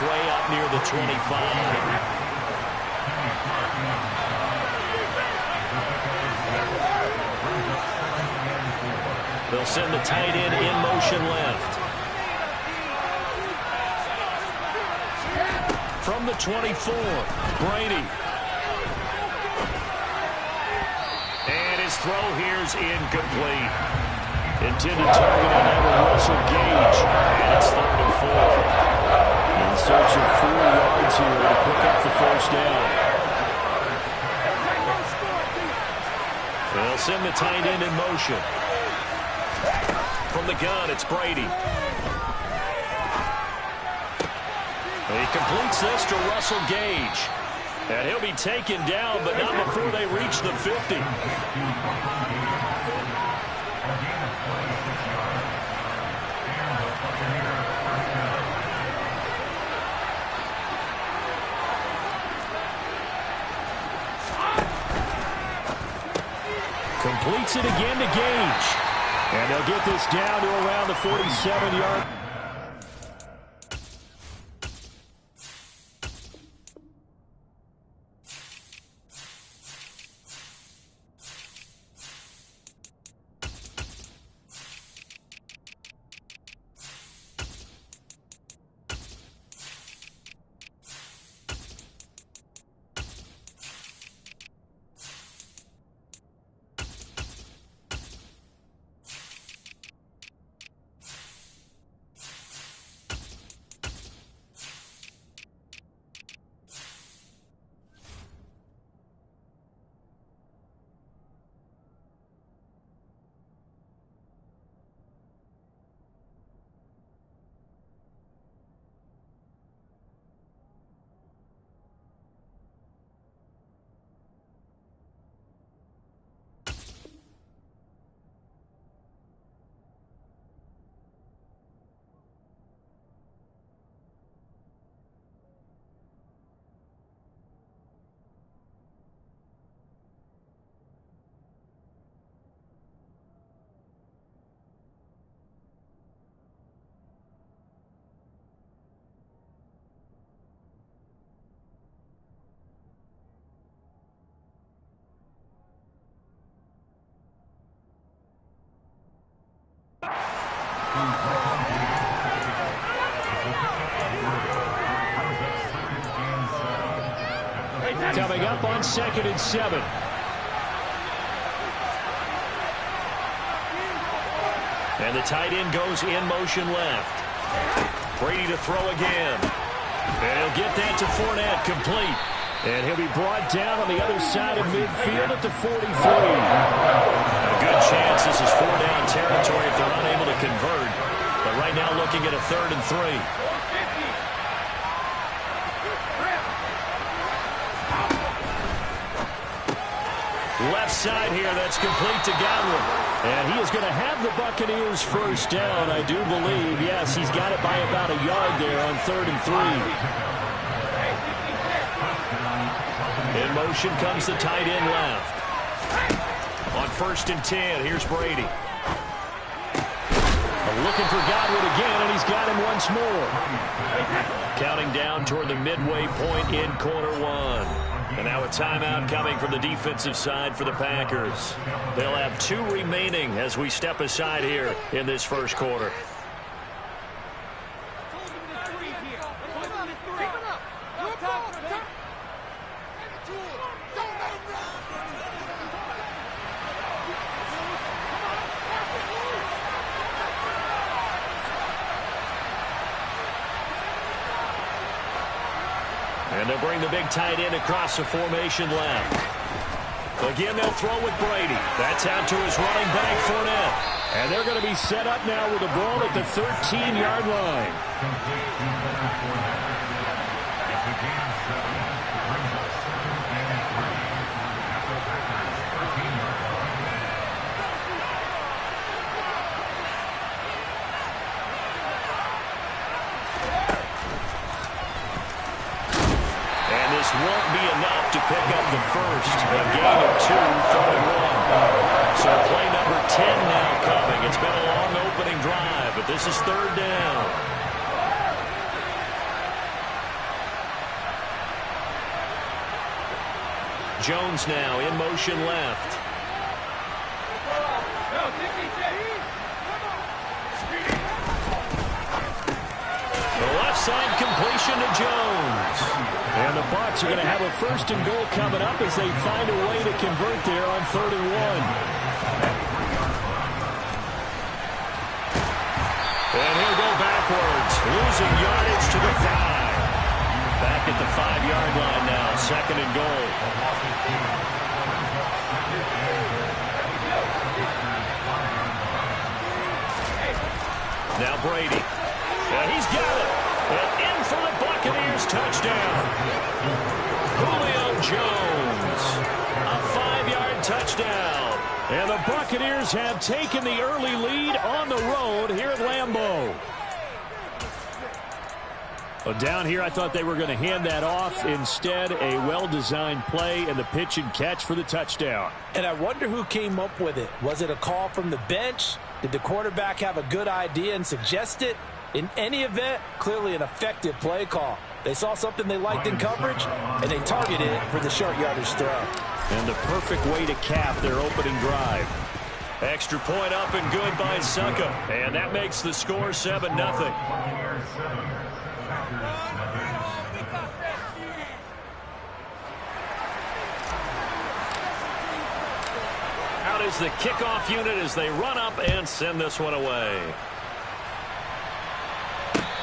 its way up near the 25. They'll send the tight end in motion left. From the 24, Brady. And his throw here's incomplete. Intended target on that one, Russell Gage. And it's 3rd and 4. In search of 4 yards here to pick up the first down. They'll send the tight end in motion. From the gun, it's Brady. He completes this to Russell Gage. And he'll be taken down, but not before they reach the 50. Completes it again to Gage. And they'll get this down to around the 47-yard. Coming up on 2nd and 7. And the tight end goes in motion left. Brady to throw again. And he'll get that to Fournette, complete. And he'll be brought down on the other side of midfield at the 43. A good chance this is 4-down territory if they're unable to convert. But right now looking at a 3rd and 3. Left side here, that's complete to Godwin. And he is going to have the Buccaneers first down, I do believe. Yes, he's got it by about a yard there on 3rd and 3. In motion comes the tight end left. On 1st and 10, here's Brady. Looking for Godwin again, and he's got him once more. Counting down toward the midway point in quarter 1. And now a timeout coming from the defensive side for the Packers. They'll have 2 remaining as we step aside here in this first quarter. And they'll bring the big tight end across the formation left. Again, they'll throw with Brady. That's out to his running back, Fournette. And they're going to be set up now with the ball at the 13-yard line. Won't be enough to pick up the first. A gain of 2, 3rd and 1. So play number 10 now coming. It's been a long opening drive, but this is 3rd down. Jones now in motion left. The left side completion to Jones. And the Bucs are going to have a 1st and goal coming up as they find a way to convert there on 3rd and 1. And he'll go backwards, losing yardage to the 5. Back at the 5-yard line now, 2nd and goal. Now Brady. And he's got it. And in for the Buccaneers touchdown. Julio Jones. A 5-yard touchdown. And the Buccaneers have taken the early lead on the road here at Lambeau. Well, down here, I thought they were going to hand that off. Instead, a well-designed play and the pitch and catch for the touchdown. And I wonder who came up with it. Was it a call from the bench? Did the quarterback have a good idea and suggest it? In any event, clearly an effective play call. They saw something they liked in coverage, and they targeted it for the short yardage throw. And the perfect way to cap their opening drive. Extra point up and good by Succop. And that makes the score 7-0. Out is the kickoff unit as they run up and send this one away.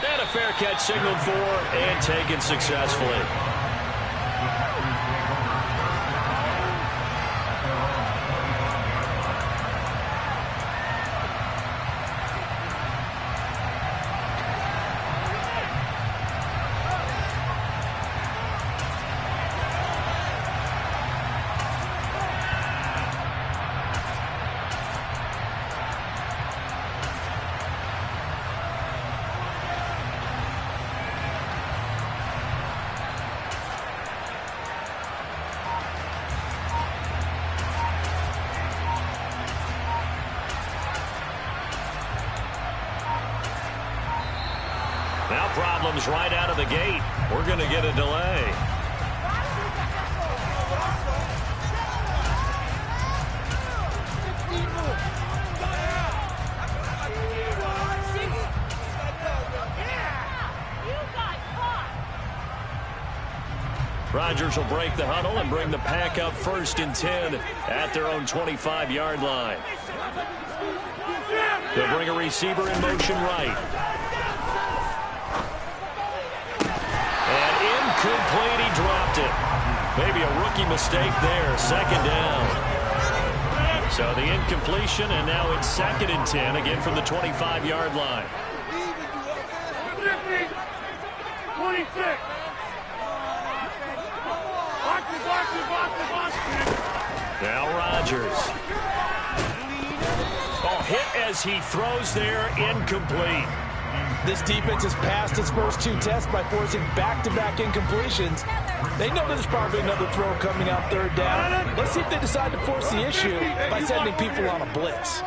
And a fair catch signaled for and taken successfully. Now problems right out of the gate. We're going to get a delay. Rodgers will break the huddle and bring the pack up 1st and 10 at their own 25-yard line. They'll bring a receiver in motion right. Incomplete, he dropped it. Maybe a rookie mistake there. 2nd down. So the incompletion, and now it's 2nd and 10, again from the 25-yard line. 26. Now Rodgers. Oh, hit as he throws there, incomplete. This defense has passed its first 2 tests by forcing back-to-back incompletions. They know there's probably another throw coming out 3rd down. Let's see if they decide to force the issue by sending people on a blitz.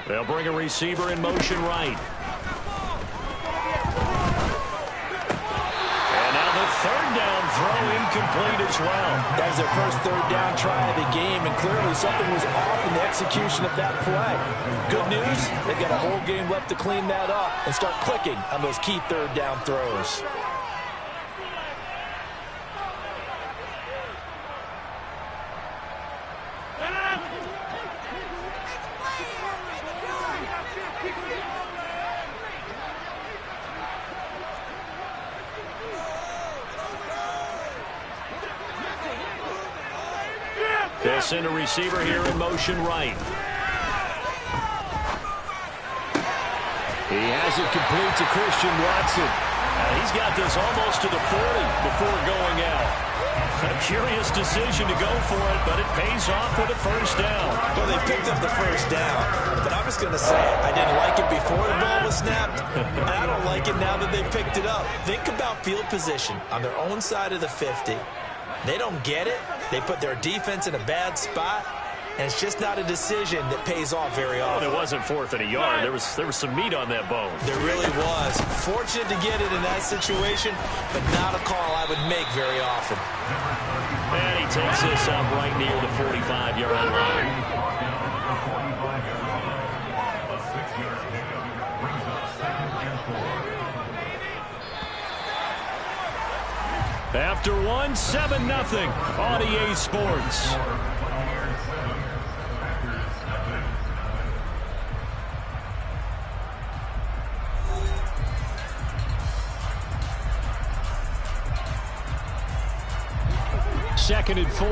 They'll bring a receiver in motion right. And now the 3rd down throw incomplete as well. That was their first 3rd down try of the game, and clearly something was off in the execution of that play. Good news, they've got a whole game left to clean that up and start clicking on those key 3rd down throws. They'll send a receiver here in motion right. He has it complete to Christian Watson. He's got this almost to the 40 before going out. A curious decision to go for it, but it pays off with a first down. Well, they picked up the first down, but I'm just going to say I didn't like it before the ball was snapped, and I don't like it now that they picked it up. Think about field position on their own side of the 50. They don't get it. They put their defense in a bad spot, and it's just not a decision that pays off very often. Well, it wasn't 4th and a yard. There was some meat on that bone. There really was. Fortunate to get it in that situation, but not a call I would make very often. And he takes this up right near the 45-yard line. After one, 7-0 on EA Sports. Second and 4.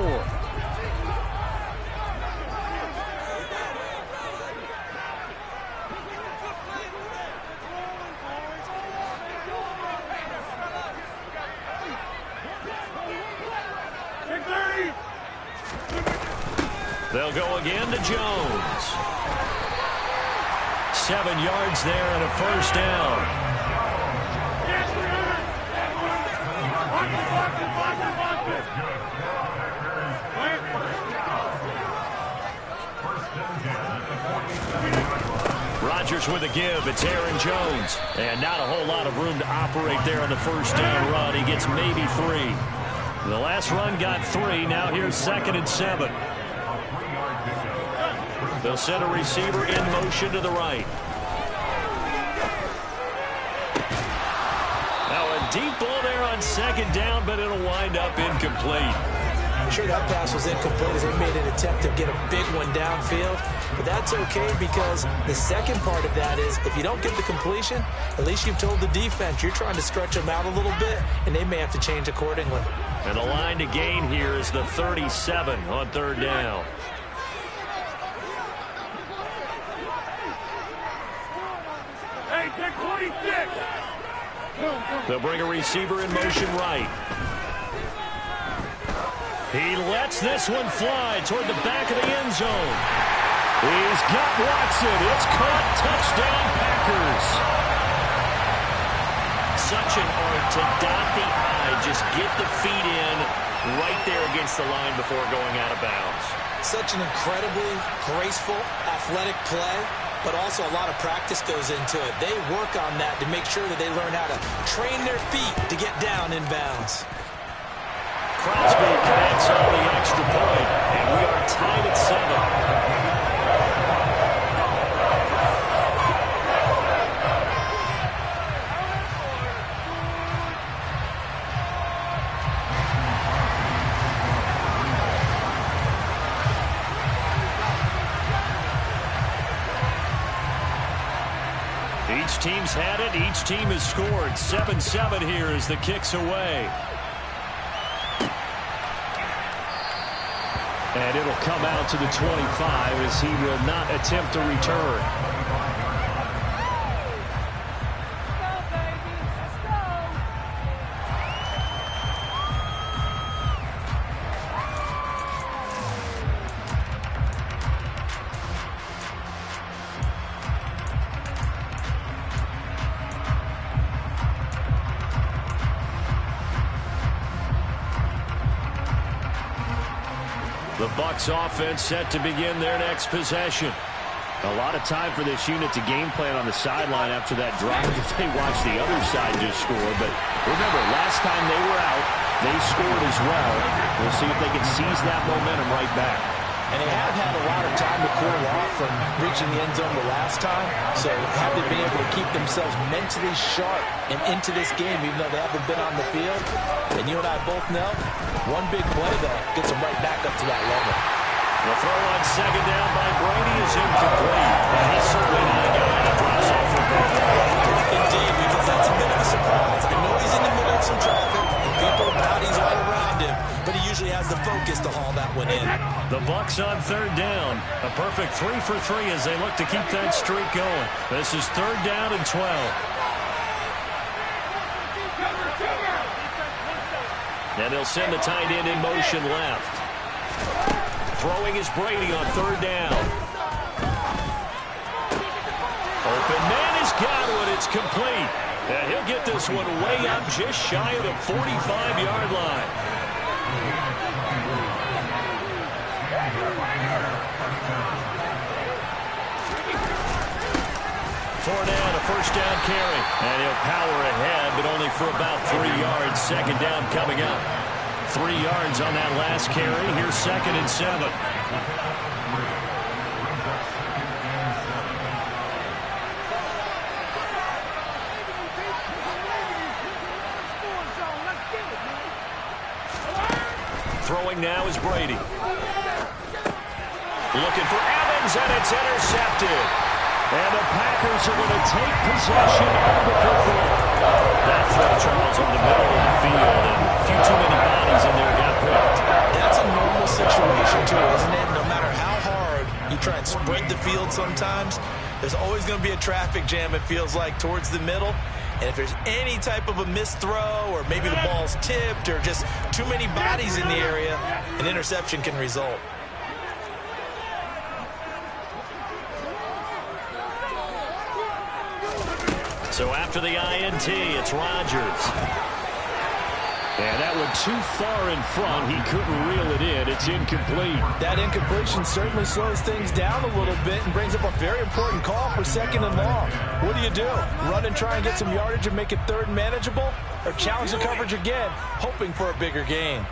They'll go again to Jones. 7 yards there and a first down. Rodgers with a give. It's Aaron Jones. And not a whole lot of room to operate there on the first down run. He gets maybe 3. The last run got 3. Now here's 2nd and 7. They'll send a receiver in motion to the right. Now a deep ball there on 2nd down, but it'll wind up incomplete. I'm sure that pass was incomplete as they made an attempt to get a big one downfield. But that's okay because the second part of that is if you don't get the completion, at least you've told the defense you're trying to stretch them out a little bit, and they may have to change accordingly. And the line to gain here is the 37 on 3rd down. Hey, take 26. They'll bring a receiver in motion right. He lets this one fly toward the back of the end zone. He's got Watson. It's caught. Touchdown, Packers. Such an art to dot the I. Just get the feet in right there against the line before going out of bounds. Such an incredibly graceful, athletic play, but also a lot of practice goes into it. They work on that to make sure that they learn how to train their feet to get down in bounds. Crosby connects on the extra point, and we are tied at 7. Each team's had it. Each team has scored. 7-7 here as the kick's away. And it'll come out to the 25 as he will not attempt to return. The Bucs offense set to begin their next possession. A lot of time for this unit to game plan on the sideline after that drive if they watch the other side just score. But remember, last time they were out, they scored as well. We'll see if they can seize that momentum right back. And they have had a lot of time to cool off from reaching the end zone the last time. So have they been able to keep themselves mentally sharp and into this game, even though they haven't been on the field? And you and I both know, one big play, though, gets them right back up to that level. The throw on 2nd down by Brady is incomplete. And he's certainly not a guy that drops off for good. Indeed, because that's a bit of a surprise. I know he's in the middle of some traffic, and people are bodies all around him, but he usually has the focus to haul that one in. The Bucs on 3rd down. A perfect 3 for 3 as they look to keep that streak going. This is 3rd down and 12. And they'll send the tight end in motion left. Throwing is Brady on third down. Open man has got one. It's complete. And he'll get this one way up just shy of the 45-yard line. Fournette, a first down carry. And he'll power ahead, but only for about 3 yards. Second down coming up. 3 yards on that last carry. Here's 2nd and 7. Throwing now is Brady. Looking for Evans, and it's intercepted. And the Packers are going to take possession of the football. That throw, Charles, in the middle of the field, and a few too many bodies in there got picked. That's a normal situation, too, isn't it? No matter how hard you try and spread the field sometimes, there's always going to be a traffic jam, it feels like, towards the middle. And if there's any type of a missed throw, or maybe the ball's tipped, or just too many bodies in the area, an interception can result. So after the INT, it's Rodgers. And that one too far in front. He couldn't reel it in. It's incomplete. That incompletion certainly slows things down a little bit and brings up a very important call for 2nd and long. What do? Run and try and get some yardage and make it 3rd and manageable? Or challenge the coverage again, hoping for a bigger gain?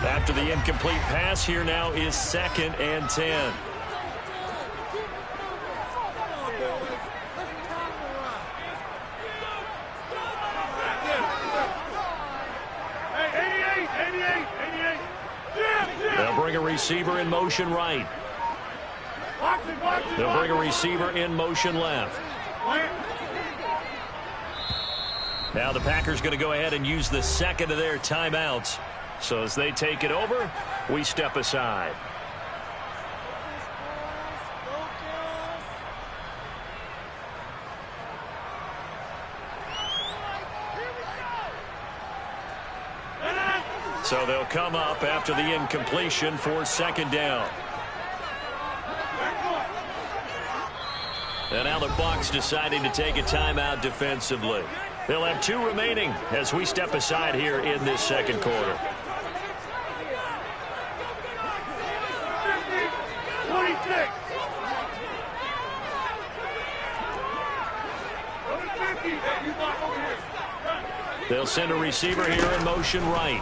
After the incomplete pass, here now is 2nd and 10. They'll bring a receiver in motion right. They'll bring a receiver in motion left. Now the Packers going to go ahead and use the 2nd of their timeouts. So as they take it over, we step aside. So they'll come up after the incompletion for 2nd down. And now the Bucs deciding to take a timeout defensively. They'll have 2 remaining as we step aside here in this 2nd quarter. 26. They'll send a receiver here in motion right.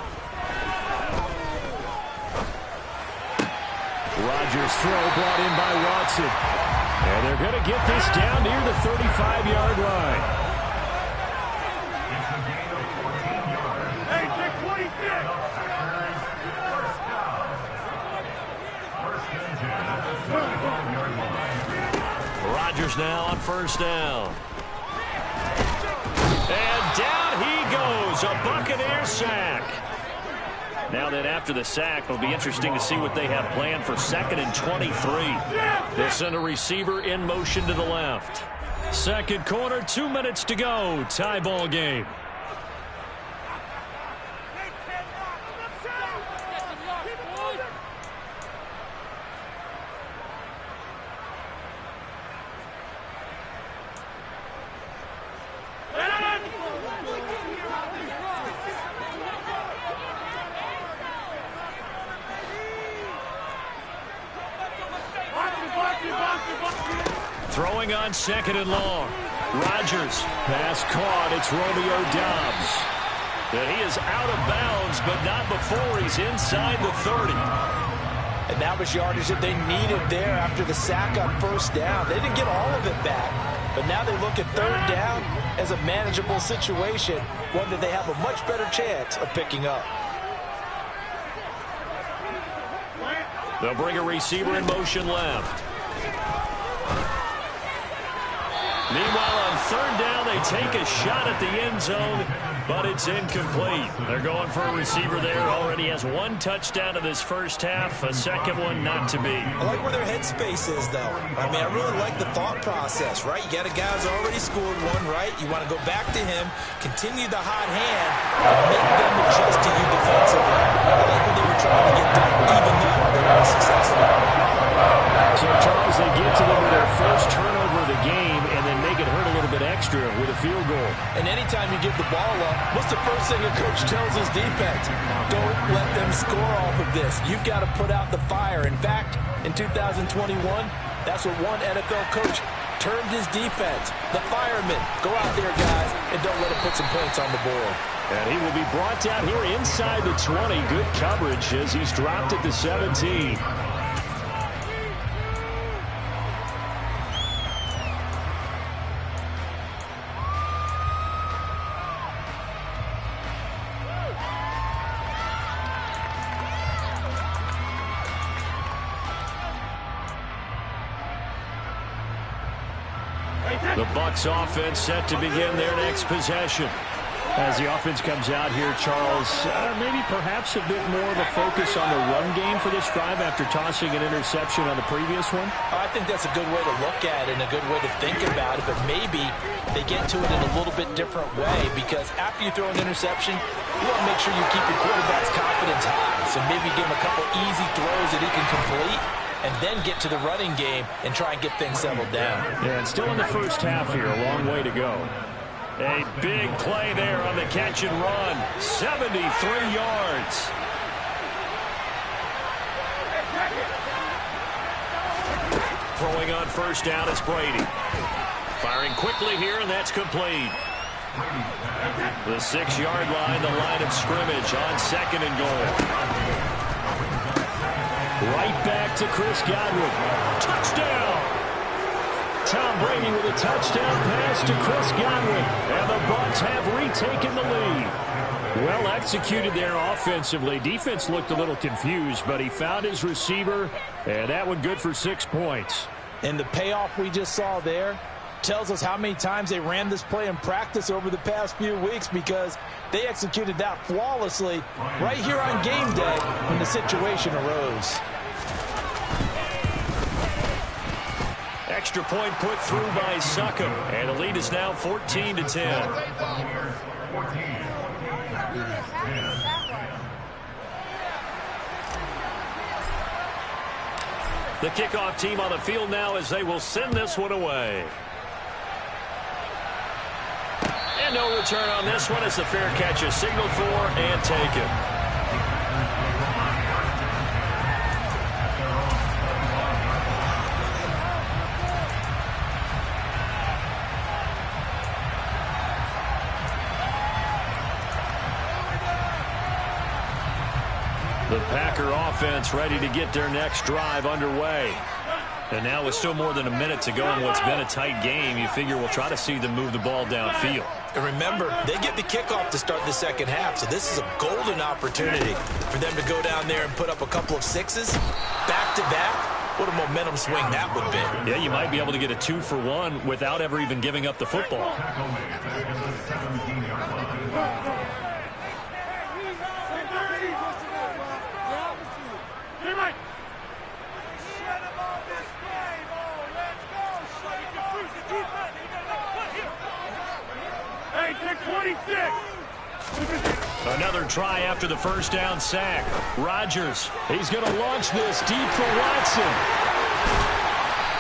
Rodgers' throw brought in by Watson. And they're going to get this down near the 35-yard line. Hey, take 26. Rodgers now on 1st down. And down he goes. A Buccaneer sack. Now that after the sack, it'll be interesting to see what they have planned for 2nd and 23. They'll send a receiver in motion to the left. 2nd quarter, 2 minutes to go. Tie ball game. Throwing on 2nd and long. Rodgers. Pass caught. It's Romeo Doubs. And he is out of bounds, but not before he's inside the 30. And that was yardage that they needed there after the sack on 1st down. They didn't get all of it back, but now they look at 3rd down as a manageable situation, one that they have a much better chance of picking up. They'll bring a receiver in motion left. Meanwhile, on 3rd down, they take a shot at the end zone. but it's incomplete. They're going for a receiver there. Already has one touchdown in this first half, a second one not to be. I like where their headspace is, though. I mean, I really like the thought process, right? You got a guy who's already scored one, right? You want to go back to him, continue the hot hand, and make them adjust to you defensively. I like what they were trying to get done, even though they were successful. So, Charles, they get to them with their first turnover of the game and then make it hurt a little bit extra with a field goal. And anytime you give the ball up, what's the first thing a coach tells his defense? Don't let them score off of this. You've got to put out the fire. In fact, in 2021, that's what one NFL coach termed his defense. The firemen. Go out there, guys, and don't let them put some points on the board. And he will be brought down here inside the 20. Good coverage as he's dropped at the 17. The Bucs offense set to begin their next possession. As the offense comes out here, Charles, maybe perhaps a bit more of a focus on the run game for this drive after tossing an interception on the previous one? I think that's a good way to look at it and a good way to think about it, but maybe they get to it in a little bit different way because after you throw an interception, you want to make sure you keep your quarterback's confidence high. So maybe give him a couple easy throws that he can complete and then get to the running game and try and get things settled down. Yeah, and still in the first half here, a long way to go. A big play there on the catch and run. 73 yards. Throwing on first down is Brady. Firing quickly here, and that's complete. The 6-yard line, the line of scrimmage on second and goal. Right back to Chris Godwin. Touchdown! Tom Brady with a touchdown pass to Chris Godwin. And the Bucs have retaken the lead. Well executed there offensively. Defense looked a little confused, but he found his receiver, and that one good for 6 points. And the payoff we just saw there tells us how many times they ran this play in practice over the past few weeks because they executed that flawlessly right here on game day when the situation arose. Extra point put through by Succop, and the lead is now 14-10. The kickoff team on the field now as they will send this one away. And no return on this one as the fair catch is signaled for and taken. The Packer offense ready to get their next drive underway. And now with still more than a minute to go in what's been a tight game, you figure we'll try to see them move the ball downfield. And remember, they get the kickoff to start the second half, so this is a golden opportunity for them to go down there and put up a couple of sixes back-to-back. What a momentum swing that would be. Yeah, you might be able to get a 2-for-1 without ever even giving up the football. Another try after the first down sack. Rodgers, he's going to launch this deep for Watson.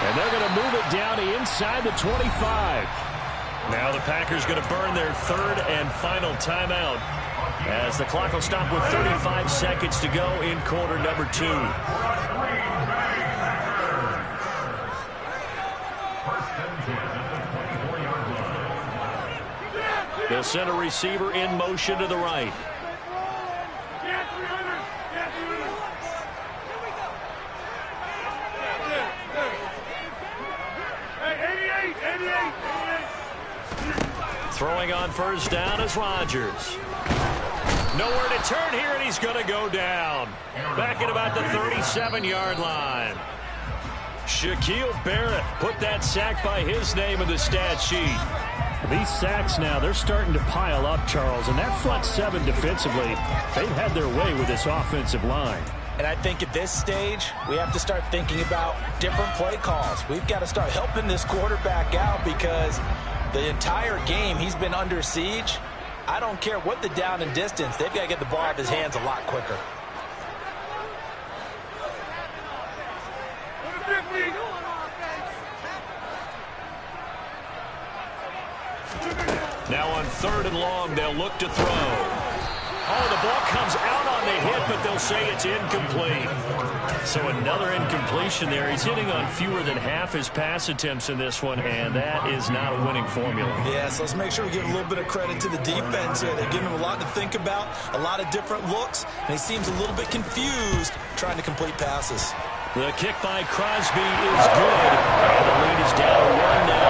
And they're going to move it down to inside the 25. Now the Packers going to burn their third and final timeout as the clock will stop with 35 seconds to go in quarter number 2. They'll send a receiver in motion to the right. Throwing on first down is Rodgers. Nowhere to turn here, and he's going to go down. Back at about the 37-yard line. Shaquille Barrett put that sack by his name in the stat sheet. These sacks now, they're starting to pile up, Charles, and that front seven defensively, they've had their way with this offensive line. And I think at this stage, we have to start thinking about different play calls. We've got to start helping this quarterback out because the entire game he's been under siege. I don't care what the down and distance, they've got to get the ball out of his hands a lot quicker. Now on 3rd and long, they'll look to throw. Oh, the ball comes out on the hit, but they'll say it's incomplete. So another incompletion there. He's hitting on fewer than half his pass attempts in this one, and that is not a winning formula. Yeah, so let's make sure we give a little bit of credit to the defense here. They're giving him a lot to think about, a lot of different looks, and he seems a little bit confused trying to complete passes. The kick by Crosby is good. And the lead is down to 1 now,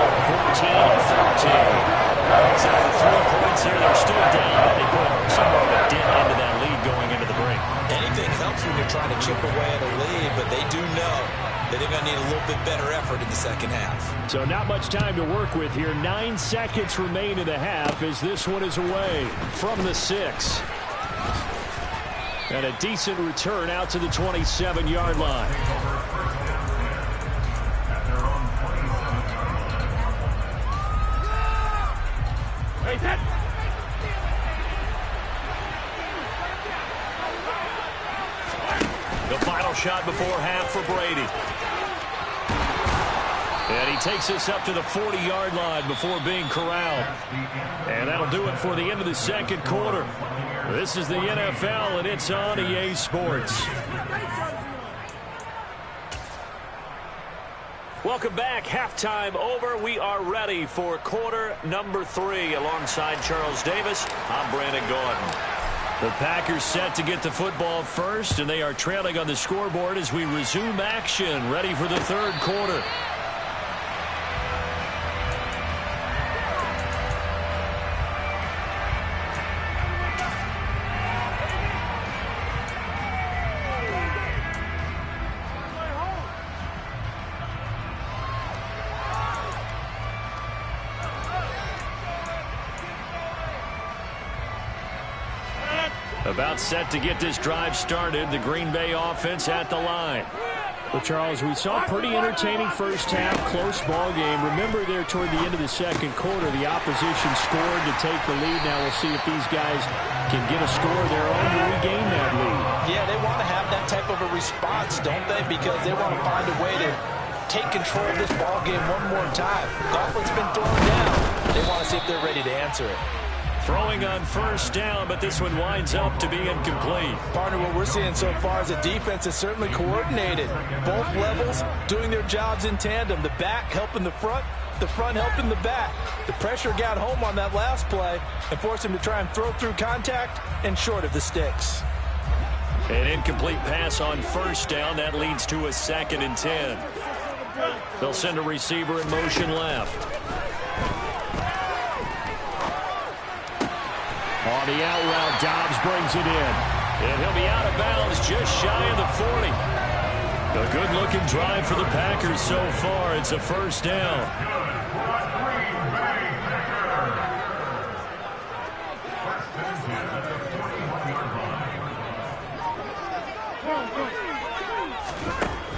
14-13. So the 3 points here, they're still down, but they put somewhat of a dent into that lead going into the break. Anything helps when you're trying to chip away at a lead, but they do know that they're going to need a little bit better effort in the second half. So not much time to work with here. 9 seconds remain in the half as this one is away from the 6. And a decent return out to the 27-yard line. The final shot before half for Brady. And he takes us up to the 40-yard line before being corralled. And that'll do it for the end of the second quarter. This is the NFL, and it's on EA Sports. Welcome back. Halftime over. We are ready for quarter number 3. Alongside Charles Davis, I'm Brandon Gaudin. The Packers set to get the football first, and they are trailing on the scoreboard as we resume action, ready for the third quarter. About set to get this drive started. The Green Bay offense at the line. Well, Charles, we saw a pretty entertaining first half, close ball game. Remember there toward the end of the second quarter, the opposition scored to take the lead. Now we'll see if these guys can get a score of their own to regain that lead. Yeah, they want to have that type of a response, don't they? Because they want to find a way to take control of this ball game one more time. Gauntlet's been thrown down. They want to see if they're ready to answer it. Throwing on first down, but this one winds up to be incomplete. Partner, what we're seeing so far is the defense is certainly coordinated. Both levels doing their jobs in tandem. The back helping the front helping the back. The pressure got home on that last play and forced him to try and throw through contact and short of the sticks. An incomplete pass on first down. That leads to a 2nd and 10. They'll send a receiver in motion left. On the out route, Dobbs brings it in. And he'll be out of bounds just shy of the 40. A good-looking drive for the Packers so far. It's a first down.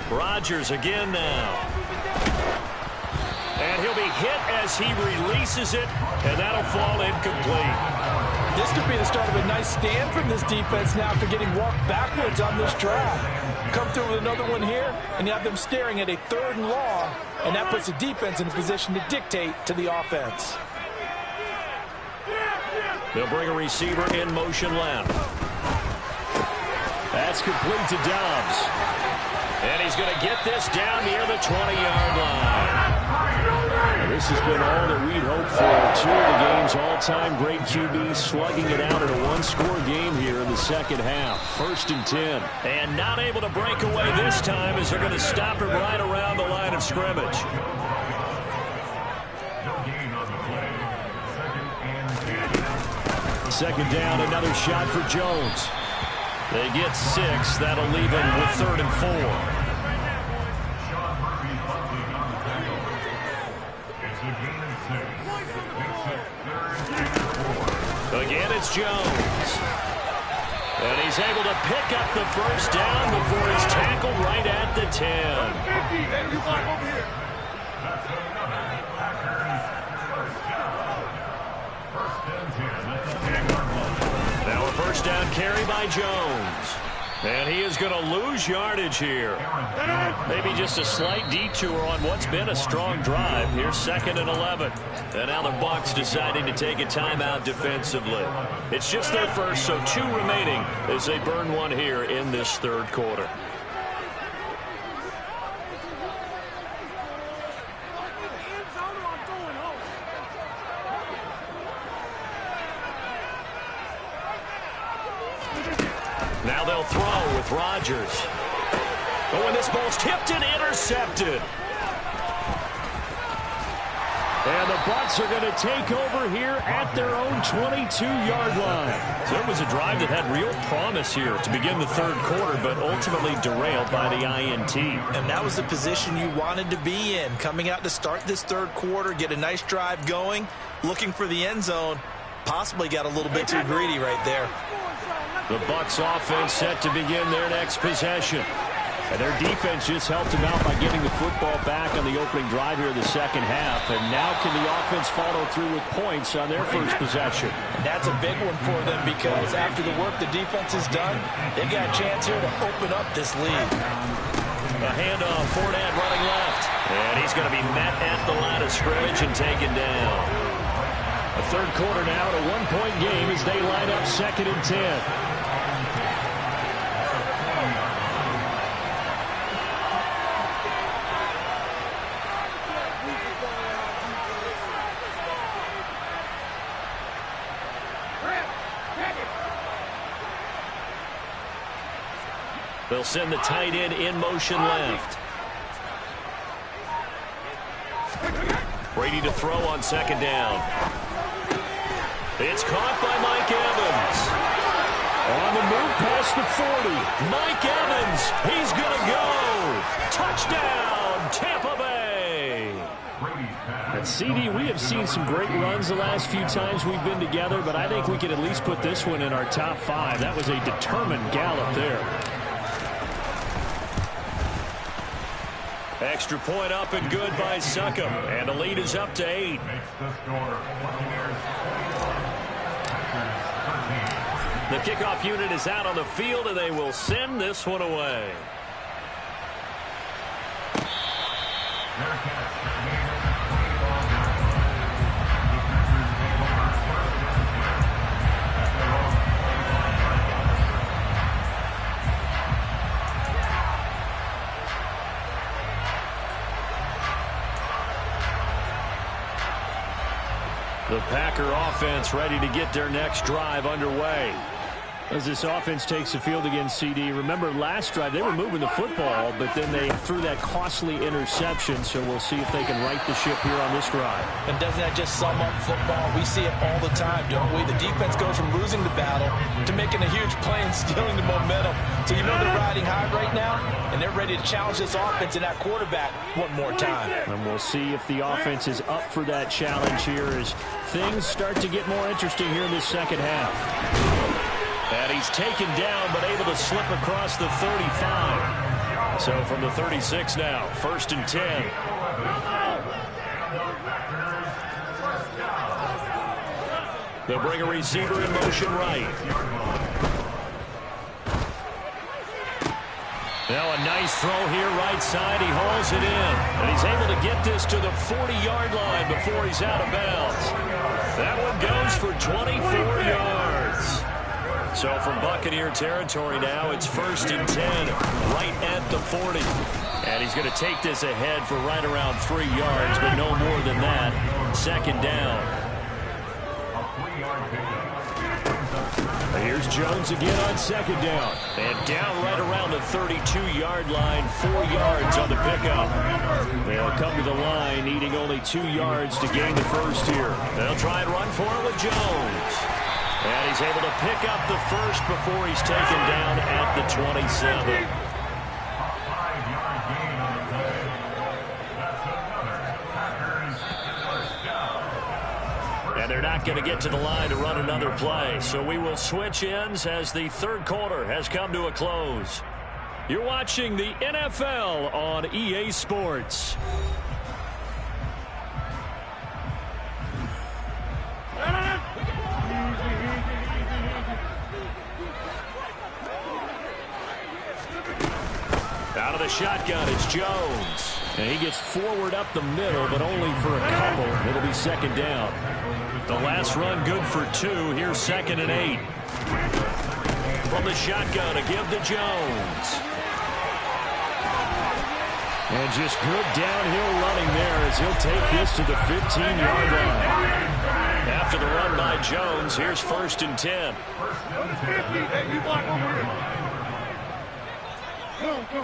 Rodgers again now. And he'll be hit as he releases it, and that'll fall incomplete. This could be the start of a nice stand from this defense now after getting walked backwards on this drive. Come through with another one here, and you have them staring at a 3rd and long, and that puts the defense in a position to dictate to the offense. They'll bring a receiver in motion left. That's complete to Dobbs. And he's going to get this down near the 20-yard line. This has been all that we'd hoped for. 2 of the game's all-time great QBs slugging it out in a one-score game here in the second half. 1st and 10. And not able to break away this time as they're going to stop it right around the line of scrimmage. Second down, another shot for Jones. They get 6. That'll leave them with 3rd and 4. it's Jones. And he's able to pick up the first down before he's tackled right at the 10. Now a first down carry by Jones. And he is going to lose yardage here. Maybe just a slight detour on what's been a strong drive. Here's 2nd and 11. And now the Bucs deciding to take a timeout defensively. It's just their first, so 2 remaining as they burn one here in this 3rd quarter. Now they'll throw with Rodgers. Oh, and this ball's tipped and intercepted. And the Bucs are going to take over here at their own 22-yard line. So it was a drive that had real promise here to begin the 3rd quarter, but ultimately derailed by the INT. And that was the position you wanted to be in. Coming out to start this 3rd quarter, get a nice drive going, looking for the end zone. Possibly got a little bit too greedy right there. The Bucs offense set to begin their next possession. And their defense just helped them out by getting the football back on the opening drive here in the 2nd half. And now can the offense follow through with points on their first possession? And that's a big one for them because after the work the defense has done, they've got a chance here to open up this lead. A handoff, Fournette running left. And he's going to be met at the line of scrimmage and taken down. A 3rd quarter now, a 1-point game as they line up 2nd and 10. They'll send the tight end in motion left. Brady to throw on 2nd down. It's caught by Mike Evans. On the move past the 40. Mike Evans, he's going to go. Touchdown, Tampa Bay. At CD, we have seen some great runs the last few times we've been together, but I think we can at least put this one in our top 5. That was a determined gallop there. Extra point up and good by Succop. And the lead is up to 8. The kickoff unit is out on the field, and they will send this one away. The Packer offense ready to get their next drive underway. As this offense takes the field against CD, remember last drive they were moving the football, but then they threw that costly interception, so we'll see if they can right the ship here on this drive. And doesn't that just sum up football? We see it all the time, don't we? The defense goes from losing the battle to making a huge play and stealing the momentum. So you know they're riding high right now, and they're ready to challenge this offense and that quarterback one more time. And we'll see if the offense is up for that challenge here as things start to get more interesting here in this 2nd half. And he's taken down, but able to slip across the 35. So from the 36 now, 1st and 10. They'll bring a receiver in motion right. Now a nice throw here right side. He hauls it in. And he's able to get this to the 40-yard line before he's out of bounds. That one goes for 24 yards. So from Buccaneer territory now, it's 1st and 10, right at the 40. And he's going to take this ahead for right around 3 yards, but no more than that. 2nd down. Here's Jones again on 2nd down. And down right around the 32-yard line, 4 yards on the pickup. They'll come to the line, needing only 2 yards to gain the first here. They'll try and run for it with Jones. And he's able to pick up the first before he's taken down at the 27. And they're not going to get to the line to run another play. So we will switch ends as the third quarter has come to a close. You're watching the NFL on EA Sports. Out of the shotgun, it's Jones. And he gets forward up the middle, but only for a couple. It'll be second down. The last run good for 2. Here's 2nd and 8. From the shotgun, a give to Jones. And just good downhill running there as he'll take this to the 15-yard line. After the run by Jones, here's 1st and 10.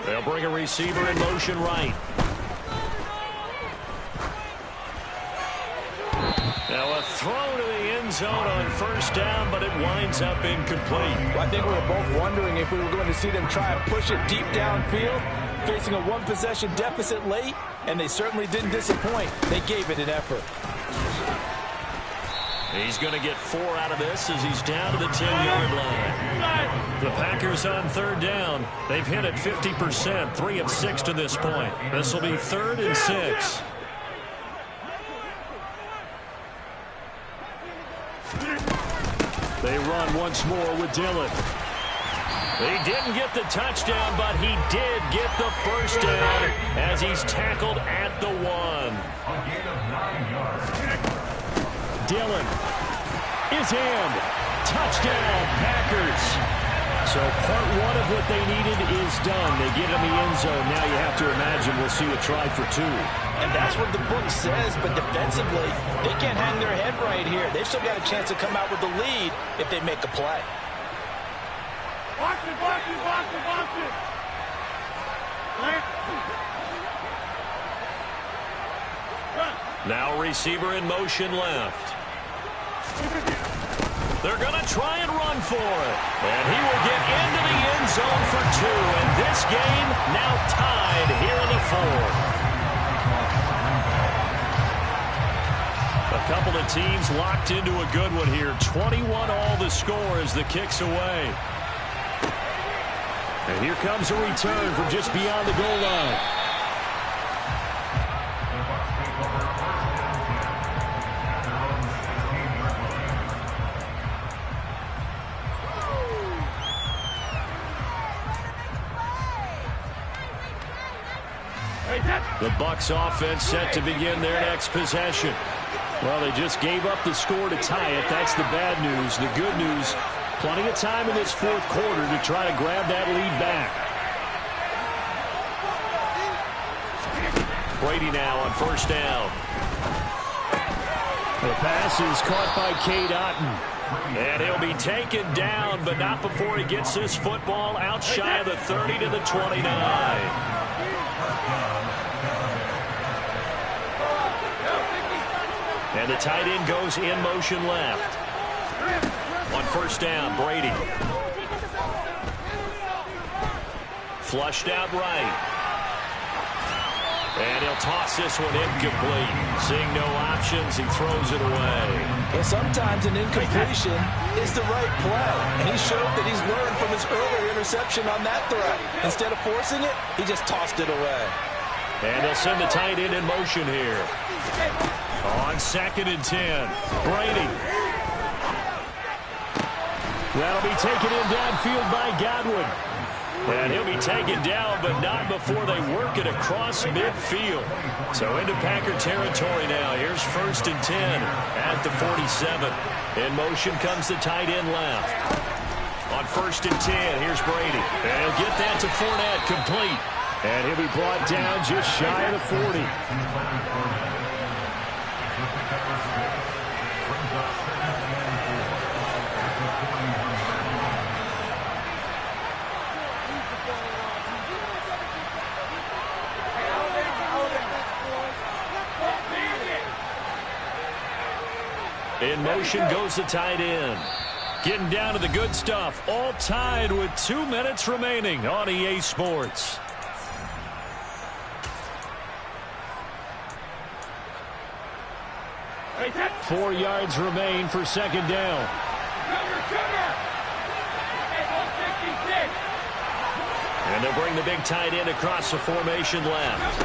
They'll bring a receiver in motion right. Now a throw to the end zone on 1st down, but it winds up incomplete. Well, I think we were both wondering if we were going to see them try and push it deep downfield, facing a one-possession deficit late, and they certainly didn't disappoint. They gave it an effort. He's going to get 4 out of this as he's down to the 10-yard line. The Packers on 3rd down. They've hit it 50%, 3 of 6 to this point. This will be 3rd and 6. They run once more with Dillon. He didn't get the touchdown, but he did get the 1st down as he's tackled at the 1. Dillon is in. Touchdown, Packers. So part 1 of what they needed is done. They get in the end zone. Now you have to imagine we'll see a try for 2. And that's what the book says, but defensively, they can't hang their head right here. They've still got a chance to come out with the lead if they make a play. Box it, box it, box it, box it. Now receiver in motion left. They're going to try and run for it. And he will get into the end zone for 2. And this game now tied here in the 4th. A couple of teams locked into a good one here. 21 all the score as the kick's away. And here comes a return from just beyond the goal line. The Bucs offense set to begin their next possession. Well, they just gave up the score to tie it. That's the bad news. The good news, plenty of time in this 4th quarter to try to grab that lead back. Brady now on 1st down. The pass is caught by Cade Otton. And he'll be taken down, but not before he gets this football out shy of the 30 to the 29. And the tight end goes in motion left. On 1st down, Brady. Flushed out right. And he'll toss this one incomplete. Seeing no options, he throws it away. Well, sometimes an incompletion is the right play. And he showed that he's learned from his earlier interception on that threat. Instead of forcing it, he just tossed it away. And they'll send the tight end in motion here. On 2nd and 10, Brady. That'll be taken in downfield by Godwin. And he'll be taken down, but not before they work it across midfield. So into Packer territory now. Here's 1st and 10 at the 47. In motion comes the tight end left. On 1st and 10, here's Brady. And he'll get that to Fournette, complete. And he'll be brought down just shy of the 40. In motion goes the tight end. Getting down to the good stuff. All tied with 2 minutes remaining on EA Sports. 4 yards remain for second down. And they'll bring the big tight end across the formation left.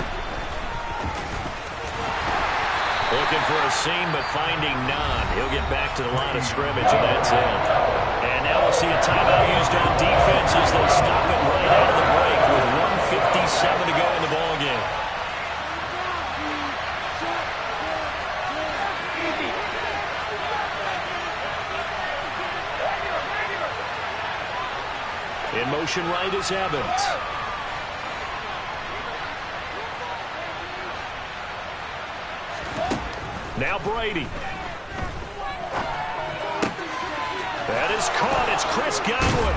Looking for a seam, but finding none. He'll get back to the line of scrimmage, and that's it. And now we'll see a timeout used on defense as they stop it right out of the break with 1:57 to go in the ballgame. In motion right is Evans. Now Brady. That is caught. It's Chris Godwin.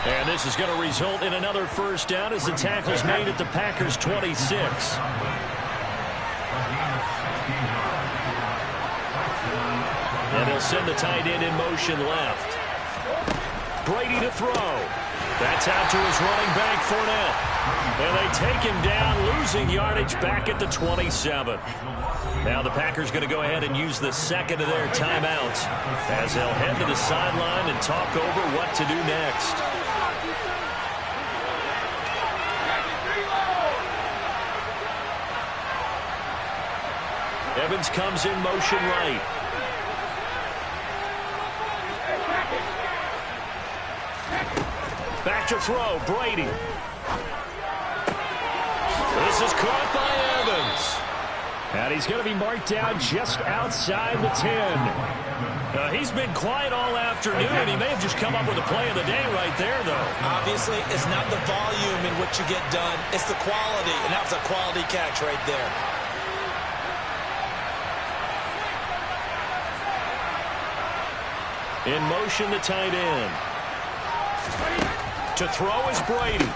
And this is going to result in another first down as the tackle's made at the Packers' 26. And they'll send the tight end in motion left. Brady to throw. That's out to his running back, Fournette. And they take him down, losing yardage back at the 27. Now the Packers going to go ahead and use the second of their timeouts as they'll head to the sideline and talk over what to do next. Evans comes in motion right. Back to throw, Brady. This is caught by Evans. And he's going to be marked down just outside the 10. He's been quiet all afternoon. He may have just come up with a play of the day right there, though. Obviously, it's not the volume in what you get done. It's the quality, and that was a quality catch right there. In motion, the tight end. To throw is Brady.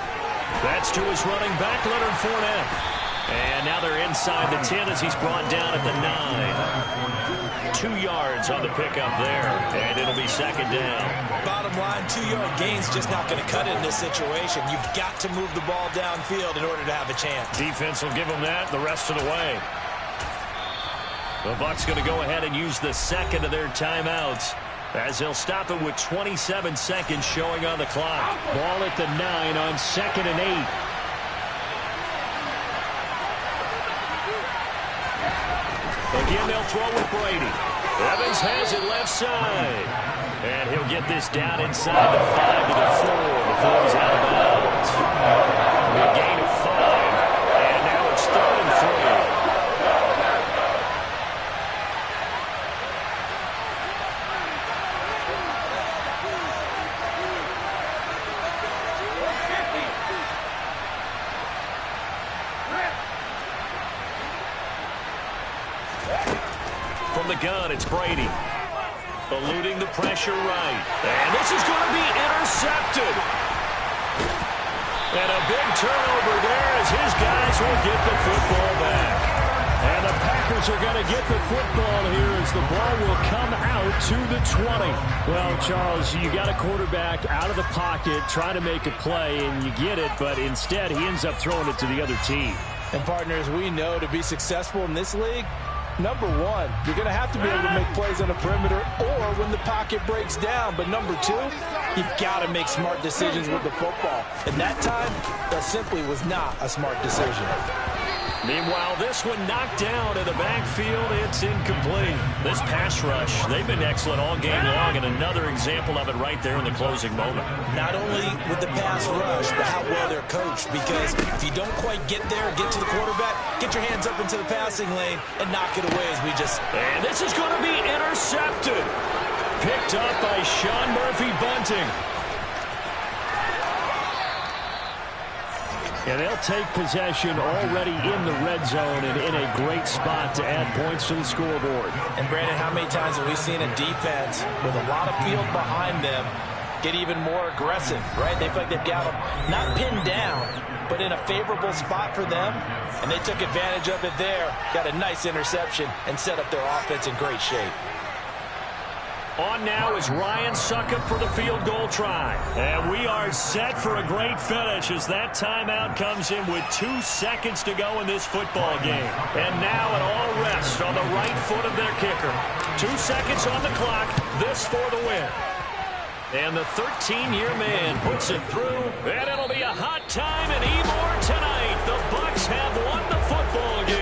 That's to his running back, Leonard Fournette. And now they're inside the 10 as he's brought down at the 9. 2 yards on the pickup there, and it'll be second down. Bottom line, 2-yard gain's just not going to cut it in this situation. You've got to move the ball downfield in order to have a chance. Defense will give them that the rest of the way. The Bucs going to go ahead and use the second of their timeouts as they'll stop it with 27 seconds showing on the clock. Ball at the 9 on 2nd and 8. Again, they'll throw with Brady. Evans has it left side. And he'll get this down inside the 5 to the 4 before he's out of bounds. A gain of 5. And now it's 3rd and 3. From the gun, it's Brady. Eluding the pressure right. And this is going to be intercepted. And a big turnover there as his guys will get the football back. And the Packers are going to get the football here as the ball will come out to the 20. Well, Charles, you got a quarterback out of the pocket trying to make a play, and you get it, but instead he ends up throwing it to the other team. And partners, we know to be successful in this league, number one, you're going to have to be able to make plays on the perimeter or when the pocket breaks down. But number two, you've got to make smart decisions with the football. And that time, that simply was not a smart decision. Meanwhile, this one knocked down in the backfield. It's incomplete. This pass rush, they've been excellent all game long, and another example of it right there in the closing moment. Not only with the pass rush, but how well they're coached. Because if you don't quite get there, get to the quarterback, get your hands up into the passing lane and knock it away as we just... And this is going to be intercepted. Picked up by Sean Murphy-Bunting. And they'll take possession already in the red zone and in a great spot to add points to the scoreboard. And, Brandon, how many times have we seen a defense with a lot of field behind them get even more aggressive, right? They feel like they've got them not pinned down, but in a favorable spot for them. And they took advantage of it there, got a nice interception, and set up their offense in great shape. On now is Ryan Succop for the field goal try. And we are set for a great finish as that timeout comes in with 2 seconds to go in this football game. And now it all rests on the right foot of their kicker. 2 seconds on the clock. This for the win. And the 13-year man puts it through. And it'll be a hot time in Ybor tonight. The Bucs have won the football game.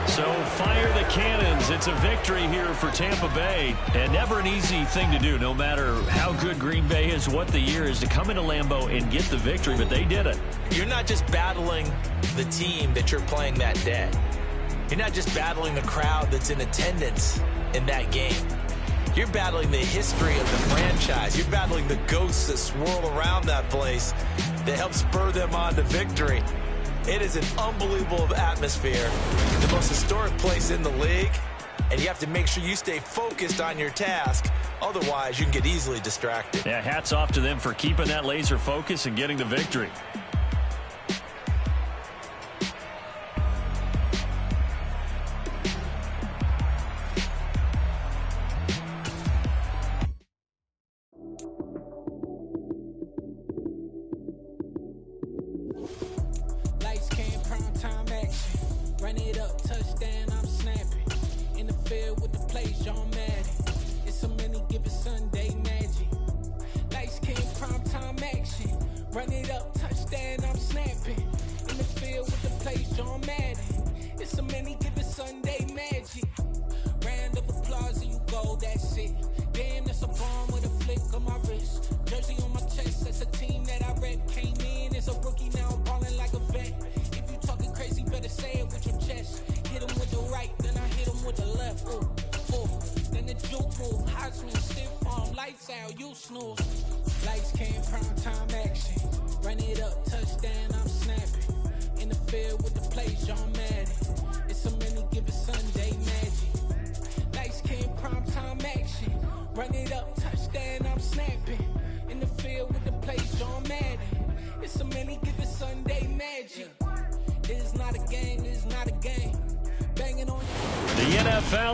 So fire the cannons. It's a victory here for Tampa Bay. And never an easy thing to do, no matter how good Green Bay is, what the year is, to come into Lambeau and get the victory. But they did it. You're not just battling the team that you're playing that day. You're not just battling the crowd that's in attendance in that game. You're battling the history of the franchise. You're battling the ghosts that swirl around that place that help spur them on to victory. It is an unbelievable atmosphere, the most historic place in the league, and you have to make sure you stay focused on your task. Otherwise, you can get easily distracted. Yeah, hats off to them for keeping that laser focus and getting the victory.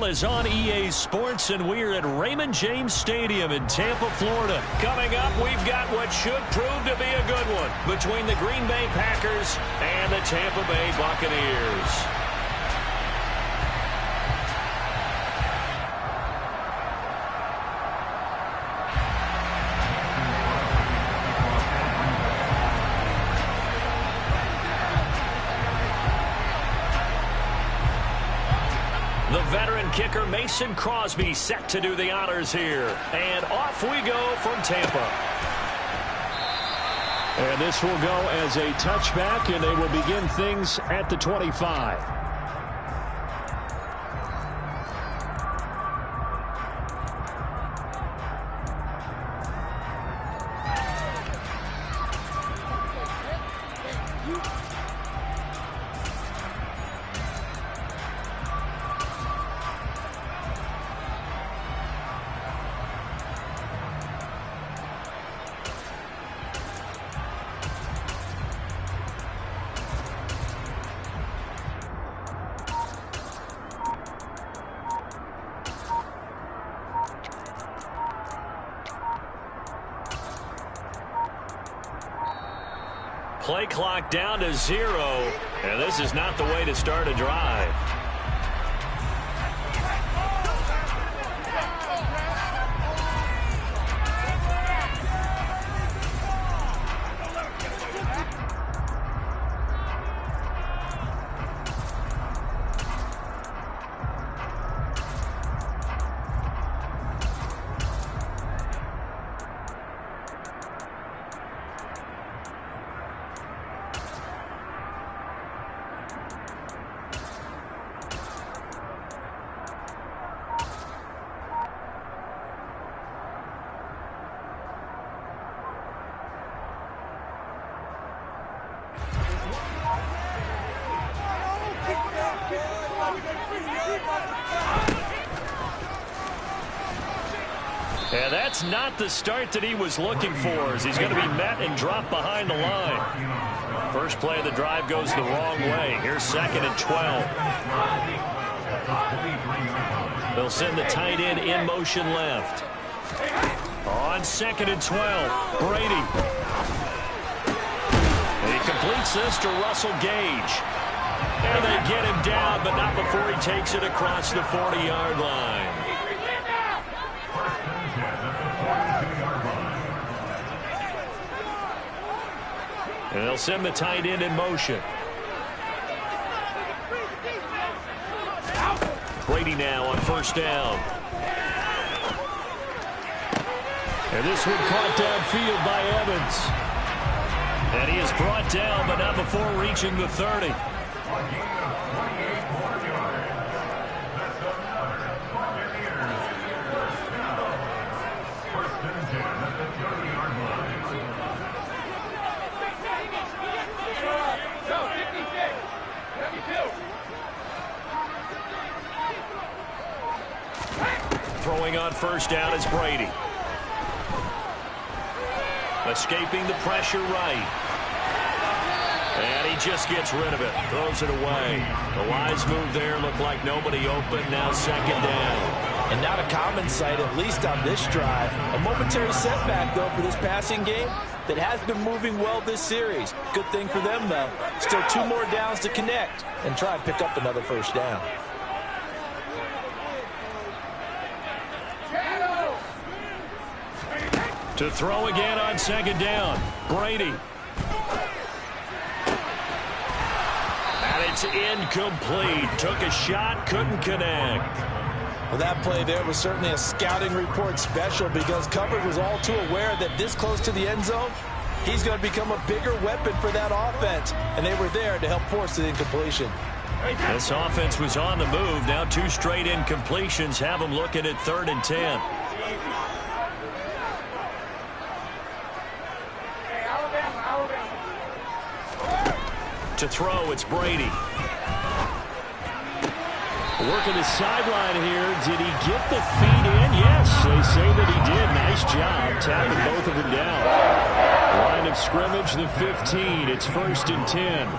Is on EA Sports, and we're at Raymond James Stadium in Tampa, Florida. Coming up, we've got what should prove to be a good one between the Green Bay Packers and the Tampa Bay Buccaneers. Kicker Mason Crosby set to do the honors here. And off we go from Tampa. And this will go as a touchback, and they will begin things at the 25. Play clock down to 0, and this is not the way to start a drive. And that's not the start that he was looking for, as he's going to be met and dropped behind the line. First play of the drive goes the wrong way. Here's 2nd and 12. They'll send the tight end in motion left. On 2nd and 12, Brady. He completes this to Russell Gage. And they get him down, but not before he takes it across the 40-yard line. And they'll send the tight end in motion. Brady now on 1st down. And this one caught downfield by Evans. And he is brought down, but not before reaching the 30. Throwing on 1st down is Brady. Escaping the pressure right. And he just gets rid of it. Throws it away. The wise move there. Looked like nobody open. Now 2nd down. And not a common sight, at least on this drive. A momentary setback, though, for this passing game that has been moving well this series. Good thing for them, though. Still 2 more downs to connect and try and pick up another 1st down. To throw again on 2nd down. Brady. And it's incomplete. Took a shot, couldn't connect. Well, that play there was certainly a scouting report special because coverage was all too aware that this close to the end zone, he's going to become a bigger weapon for that offense. And they were there to help force the incompletion. This offense was on the move. Now 2 straight incompletions have them looking at 3rd and 10. To throw, it's Brady. Working the sideline here. Did he get the feet in? Yes, they say that he did. Nice job tapping both of them down. Line of scrimmage, the 15. It's 1st and 10.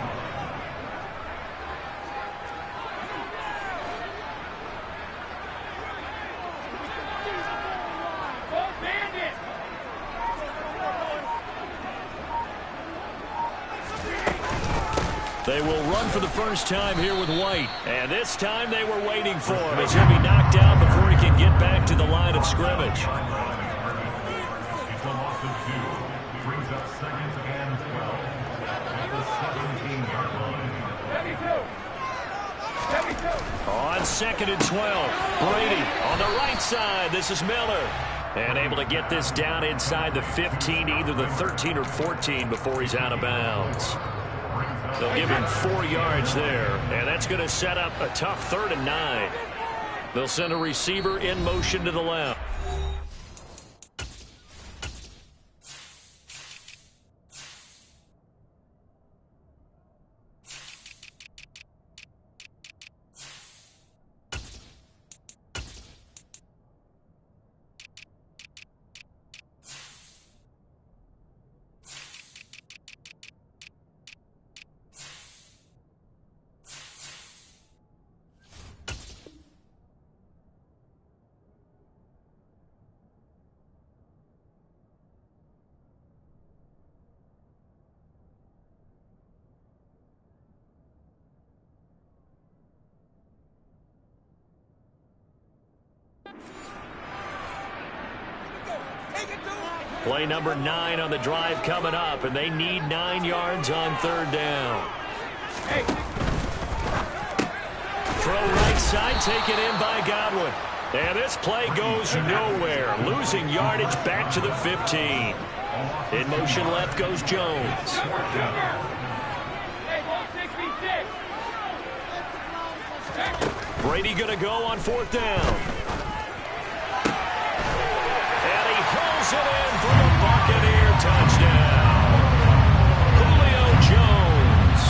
They will run for the first time here with White. And this time they were waiting for him as he'll be knocked down before he can get back to the line of scrimmage. On 2nd and 12, Brady on the right side. This is Miller. And able to get this down inside the 15, either the 13 or 14 before he's out of bounds. They'll give him 4 yards there, and that's going to set up a tough 3rd and 9. They'll send a receiver in motion to the left. Play number 9 on the drive coming up, and they need 9 yards on 3rd down. Throw right side, taken in by Godwin. And this play goes nowhere. Losing yardage back to the 15. In motion left goes Jones. Brady going to go on 4th down. And he hauls it in for the Buccaneer touchdown. Julio Jones,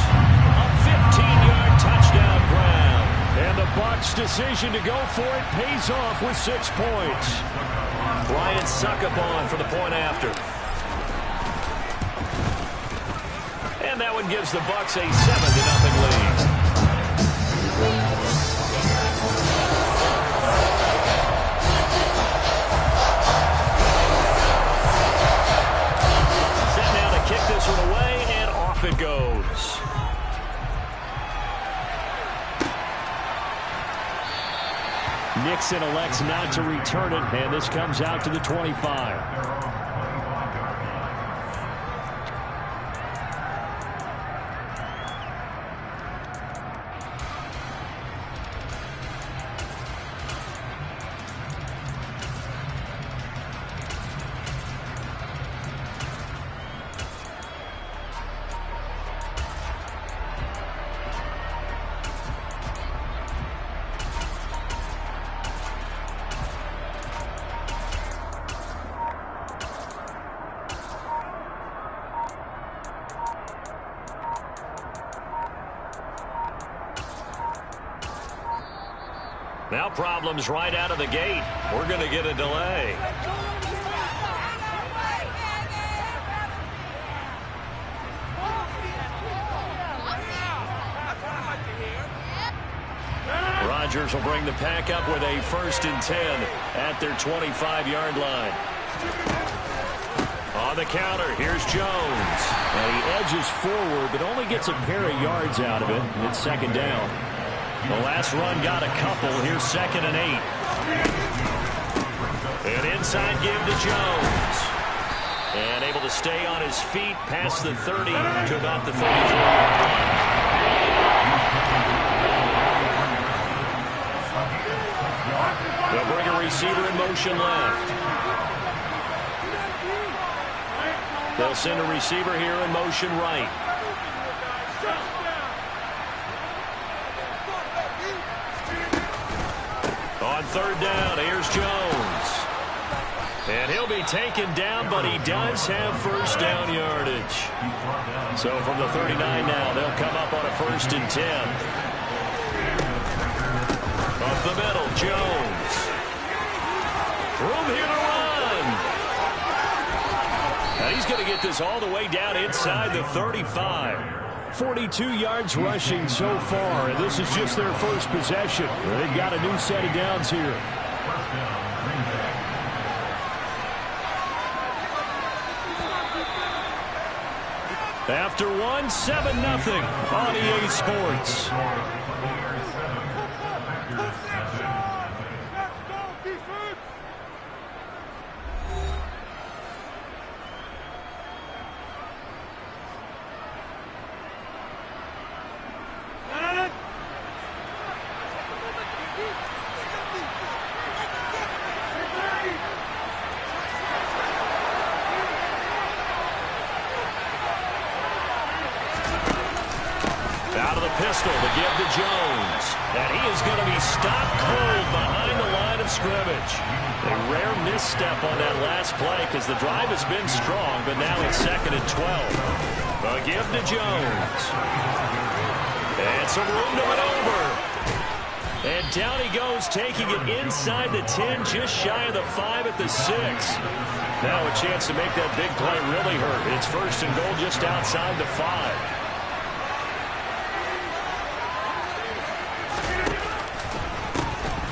a 15-yard touchdown grab. And the Bucs' decision to go for it pays off with 6 points. Ryan Succop for the point after. And that one gives the Bucs a 7-0 lead. Nixon elects not to return it, and this comes out to the 25. Now problems right out of the gate. We're going to get a delay. Rodgers will bring the pack up with a 1st and 10 at their 25-yard line. On the counter, here's Jones. And he edges forward, but only gets a pair of yards out of it, and it's 2nd down. The last run got a couple. Here's 2nd and 8. An inside give to Jones. And able to stay on his feet past the 30 to about the 33-yard line. They'll bring a receiver in motion left. They'll send a receiver here in motion right. On 3rd down, here's Jones. And he'll be taken down, but he does have 1st down yardage. So from the 39 now, they'll come up on a 1st and 10. Up the middle, Jones. Room here to run. Now he's going to get this all the way down inside the 35. 42 yards rushing so far, and this is just their first possession. They've got a new set of downs here. After one, 7-0 on EA Sports. Pistol to give to Jones. And he is going to be stopped cold behind the line of scrimmage. A rare misstep on that last play because the drive has been strong, but now it's 2nd and 12. A give to Jones. And some room to maneuver. And down he goes, taking it inside the 10, just shy of the 5 at the 6. Now a chance to make that big play really hurt. It's 1st and goal just outside the 5.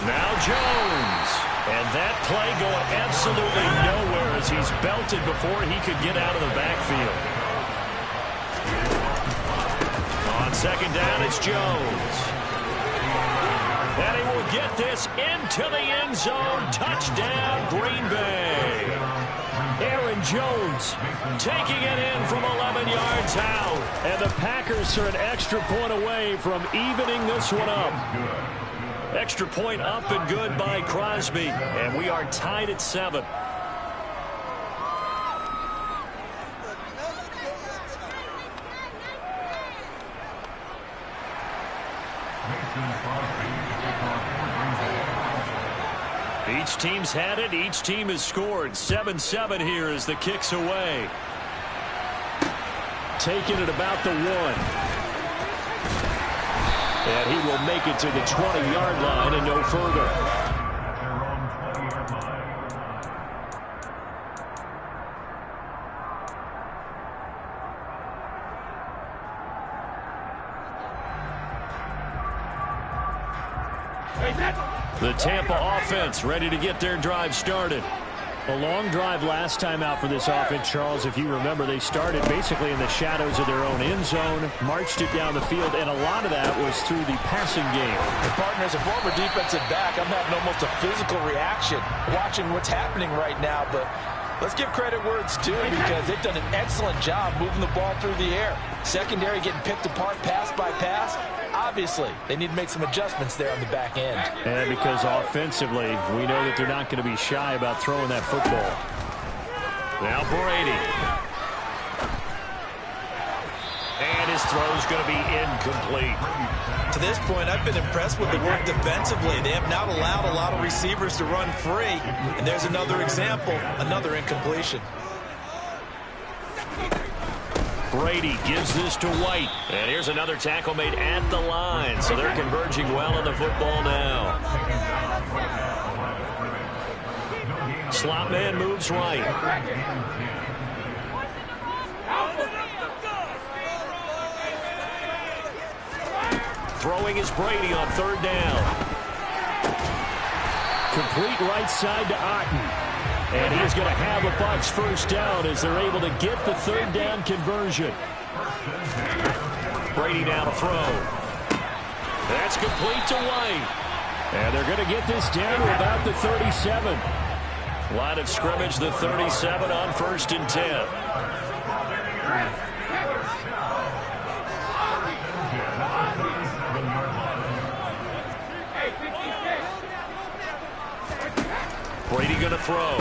Now Jones. And that play going absolutely nowhere as he's belted before he could get out of the backfield. On 2nd down, it's Jones. And he will get this into the end zone. Touchdown, Green Bay. Aaron Jones taking it in from 11 yards out. And the Packers are an extra point away from evening this one up. Extra point up and good by Crosby. And we are tied at 7. Each team's had it. Each team has scored. 7-7 here as the kick's away. Taking it about the 1. And he will make it to the 20-yard line and no further. The Tampa offense ready to get their drive started. A long drive last time out for this offense, Charles. If you remember, they started basically in the shadows of their own end zone, marched it down the field, and a lot of that was through the passing game. The partner, as a former defensive back, I'm having almost a physical reaction watching what's happening right now, but let's give credit where it's due because they've done an excellent job moving the ball through the air. Secondary getting picked apart pass by pass. Obviously, they need to make some adjustments there on the back end. And because offensively, we know that they're not going to be shy about throwing that football. Now Brady. And his throw's going to be incomplete. To this point, I've been impressed with the work defensively. They have not allowed a lot of receivers to run free. And there's another example, another incompletion. Brady gives this to White. And here's another tackle made at the line. So they're converging well on the football now. Slot man moves right. Throwing is Brady on third down. Complete right side to Otten. And he is going to have a Bucs first down as they're able to get the third down conversion. Brady now to throw. That's complete to White. And they're going to get this down to about the 37. Line of scrimmage, the 37 on 1st and 10. Brady going to throw.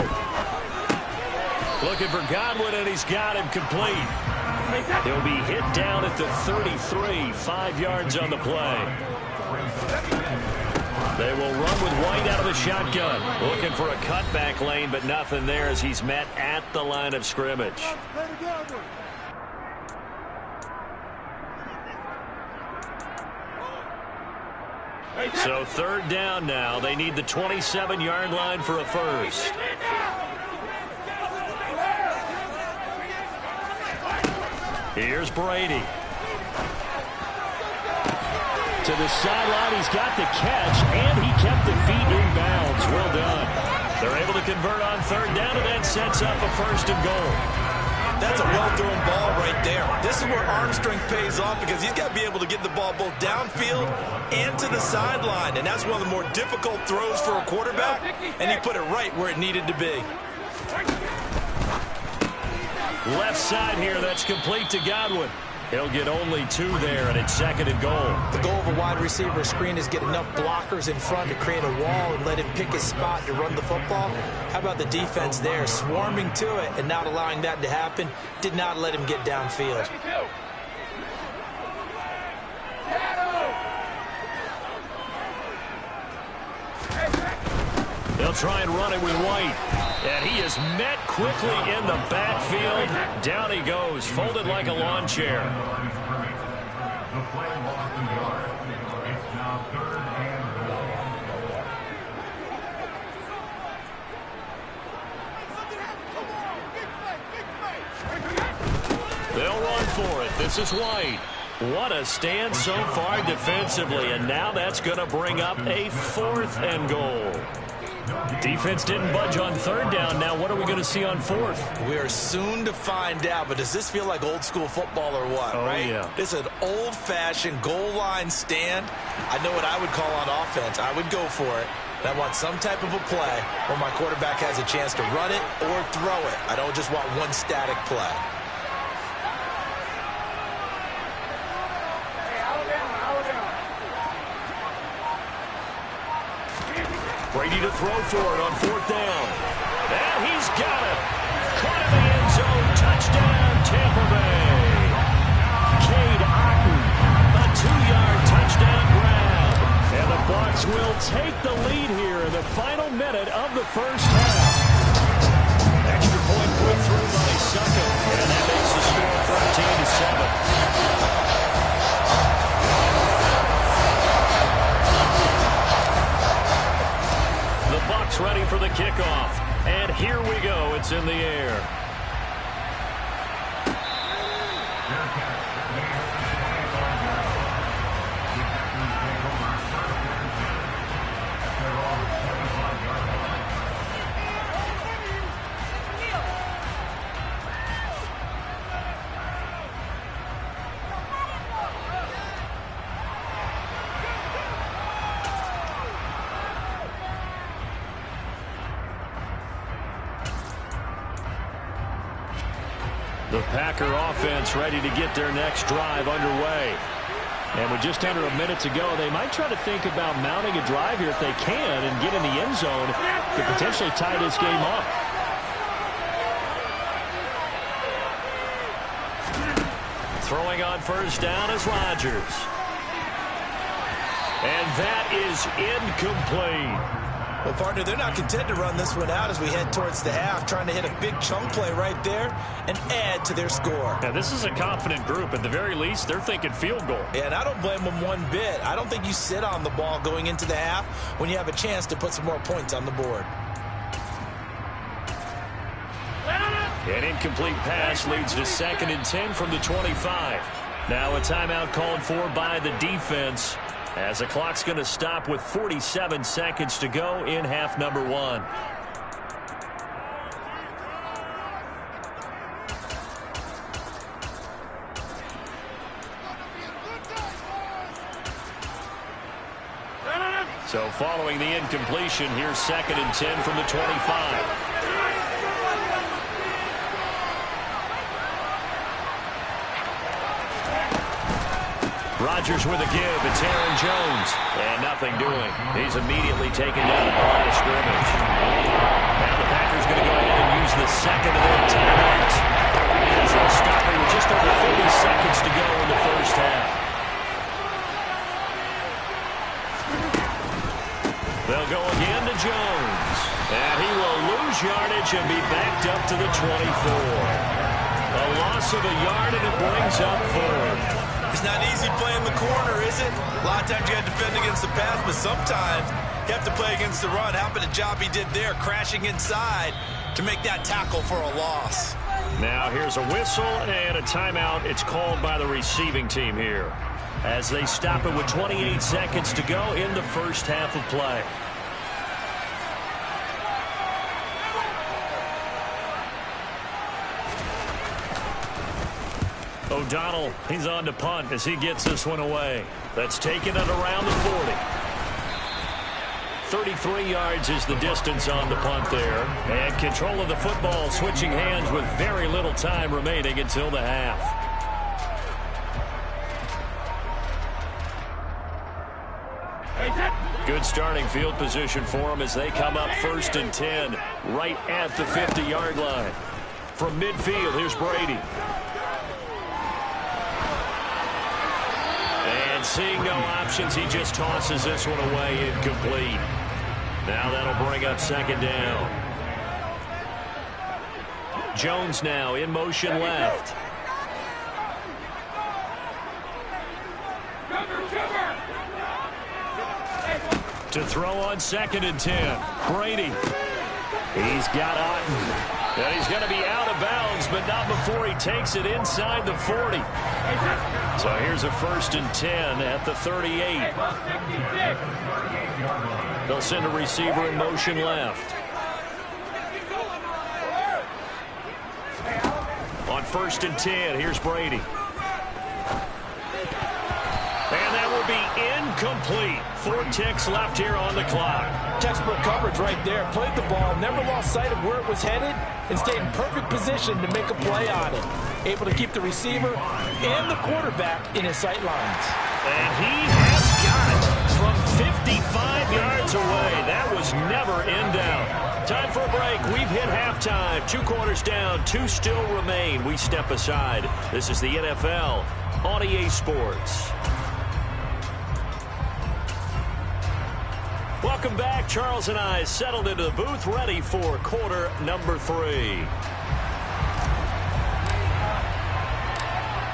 Looking for Godwin, and he's got him complete. He'll be hit down at the 33, 5 yards on the play. They will run with White out of the shotgun. Looking for a cutback lane, but nothing there as he's met at the line of scrimmage. So third down now. They need the 27-yard line for a first. Here's Brady. To the sideline, he's got the catch, and he kept the feet in bounds. Well done. They're able to convert on third down, and that sets up a 1st and goal. That's a well-thrown ball right there. This is where arm strength pays off because he's got to be able to get the ball both downfield and to the sideline. And that's one of the more difficult throws for a quarterback, and he put it right where it needed to be. Left side here, that's complete to Godwin. He'll get only 2 there, and it's 2nd and goal. The goal of a wide receiver screen is get enough blockers in front to create a wall and let him pick his spot to run the football. How about the defense there, swarming to it and not allowing that to happen? Did not let him get downfield. They'll try and run it with White. And he is met quickly in the backfield. Down he goes, folded like a lawn chair. They'll run for it. This is White. What a stand so far defensively, and now that's going to bring up a 4th and goal. Defense didn't budge on third down. Now what are we going to see on 4th? We are soon to find out, but does this feel like old school football or what, right? Yeah. This is an old-fashioned goal line stand. I know what I would call on offense. I would go for it. And I want some type of a play where my quarterback has a chance to run it or throw it. I don't just want one static play. Brady to throw for it on 4th down. And he's got it. Caught in the end zone. Touchdown, Tampa Bay. Cade Otten, a 2-yard touchdown grab. And the Bucs will take the lead here in the final minute of the first half. Extra point put through by Succop. And that makes the score 13-7. Bucs ready for the kickoff. And here we go. It's in the air. The Packer offense ready to get their next drive underway. And with just under a minute to go, they might try to think about mounting a drive here if they can and get in the end zone to potentially tie this game up. Throwing on first down is Rodgers. And that is incomplete. Well, partner, they're not content to run this one out as we head towards the half, trying to hit a big chunk play right there and add to their score. Yeah, this is a confident group. At the very least, they're thinking field goal. Yeah, and I don't blame them one bit. I don't think you sit on the ball going into the half when you have a chance to put some more points on the board. An incomplete pass leads to 2nd and 10 from the 25. Now a timeout called for by the defense, as the clock's going to stop with 47 seconds to go in half number 1. So following the incompletion, here's 2nd and 10 from the 25. Rodgers with a give. It's Aaron Jones. And nothing doing. He's immediately taken down at the line of scrimmage. Now the Packers going to go ahead and use the second of their timeouts, as they'll stop it with just over 30 seconds to go in the first half. They'll go again to Jones. And he will lose yardage and be backed up to the 24. A loss of a yard, and it brings up 4th. It's not easy playing the corner, is it? A lot of times you got to defend against the pass, but sometimes you have to play against the run. How about the job he did there, crashing inside to make that tackle for a loss? Now here's a whistle and a timeout. It's called by the receiving team here, as they stop it with 28 seconds to go in the first half of play. O'Donnell, he's on to punt as he gets this one away. That's taken at around the 40. 33 yards is the distance on the punt there. And control of the football switching hands with very little time remaining until the half. Good starting field position for them as they come up 1st and 10 right at the 50-yard line. From midfield, here's Brady. And seeing no options, he just tosses this one away incomplete. Now that'll bring up 2nd down. Jones now in motion left. To throw on 2nd and 10. Brady. He's got Otten. And he's going to be out of bounds, but not before he takes it inside the 40. So here's a 1st and 10 at the 38. They'll send a receiver in motion left. On 1st and 10, here's Brady. And that will be incomplete. 4 ticks left here on the clock. Textbook coverage right there. Played the ball, never lost sight of where it was headed, and stayed in perfect position to make a play on it. Able to keep the receiver and the quarterback in his sight lines. And he has got it from 55 yards away. That was never in doubt. Time for a break. We've hit halftime. 2 quarters down, 2 still remain. We step aside. This is the NFL on EA Sports. Welcome back. Charles and I settled into the booth, ready for quarter number 3.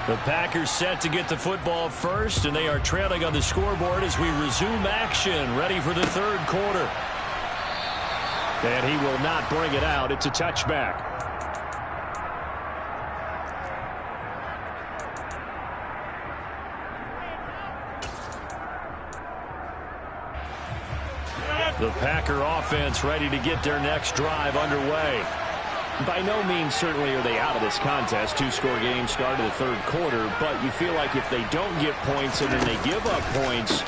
The Packers set to get the football first, and they are trailing on the scoreboard as we resume action, ready for the 3rd quarter. And he will not bring it out. It's a touchback. The Packer offense ready to get their next drive underway. By no means certainly are they out of this contest. 2-score game started the 3rd quarter, but you feel like if they don't get points and then they give up points,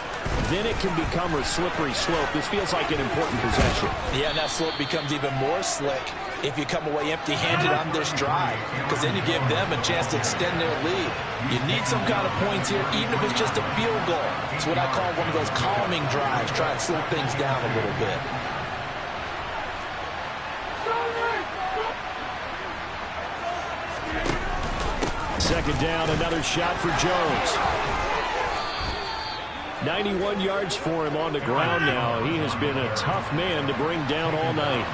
then it can become a slippery slope. This feels like an important possession. Yeah, and that slope becomes even more slick if you come away empty-handed on this drive, because then you give them a chance to extend their lead. You need some kind of points here, even if it's just a field goal. It's what I call one of those calming drives, try and slow things down a little bit. Second down, another shot for Jones. 91 yards for him on the ground now. He has been a tough man to bring down all night.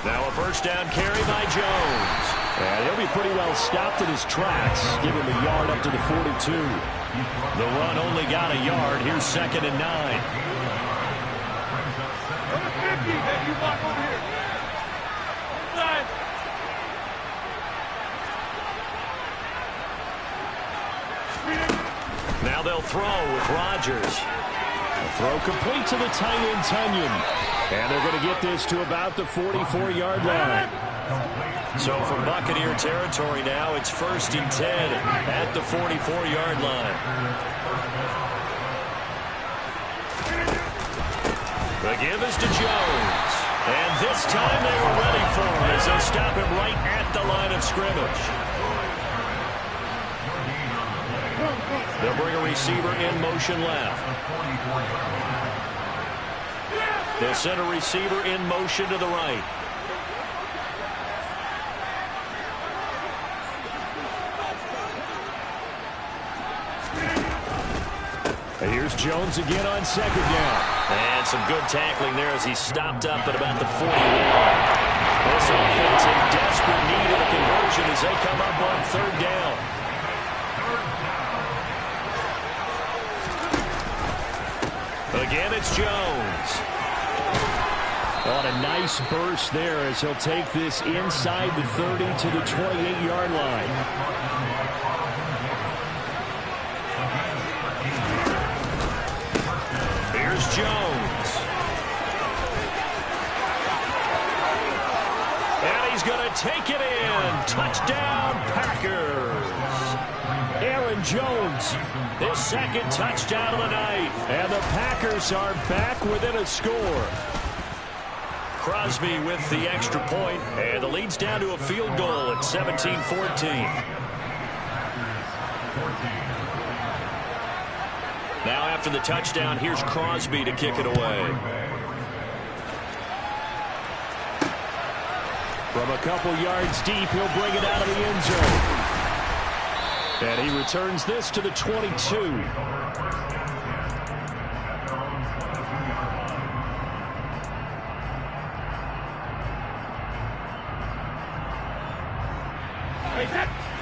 Now a first down carry by Jones. And he'll be pretty well stopped in his tracks. Give him a yard up to the 42. The run only got a yard. Here's 2nd and 9. You block over here. Inside. Now they'll throw with Rodgers. A throw complete to the tight end, Tunyon. And they're going to get this to about the 44-yard line. So from Buccaneer territory now, it's 1st and 10 at the 44-yard line. The give is to Jones. And this time they were ready for him as they stop him right at the line of scrimmage. They'll bring a receiver in motion left. They'll send a receiver in motion to the right. Here's Jones again on 2nd down. And some good tackling there as he stopped up at about the 41. This offense in desperate need of a conversion as they come up on 3rd down. Again, it's Jones. On a nice burst there as he'll take this inside the 30 to the 28-yard line. Jones. And he's going to take it in. Touchdown, Packers. Aaron Jones, his 2nd touchdown of the night. And the Packers are back within a score. Crosby with the extra point, and the lead's down to a field goal at 17-14. Now after the touchdown, here's Crosby to kick it away. From a couple yards deep, he'll bring it out of the end zone. And he returns this to the 22.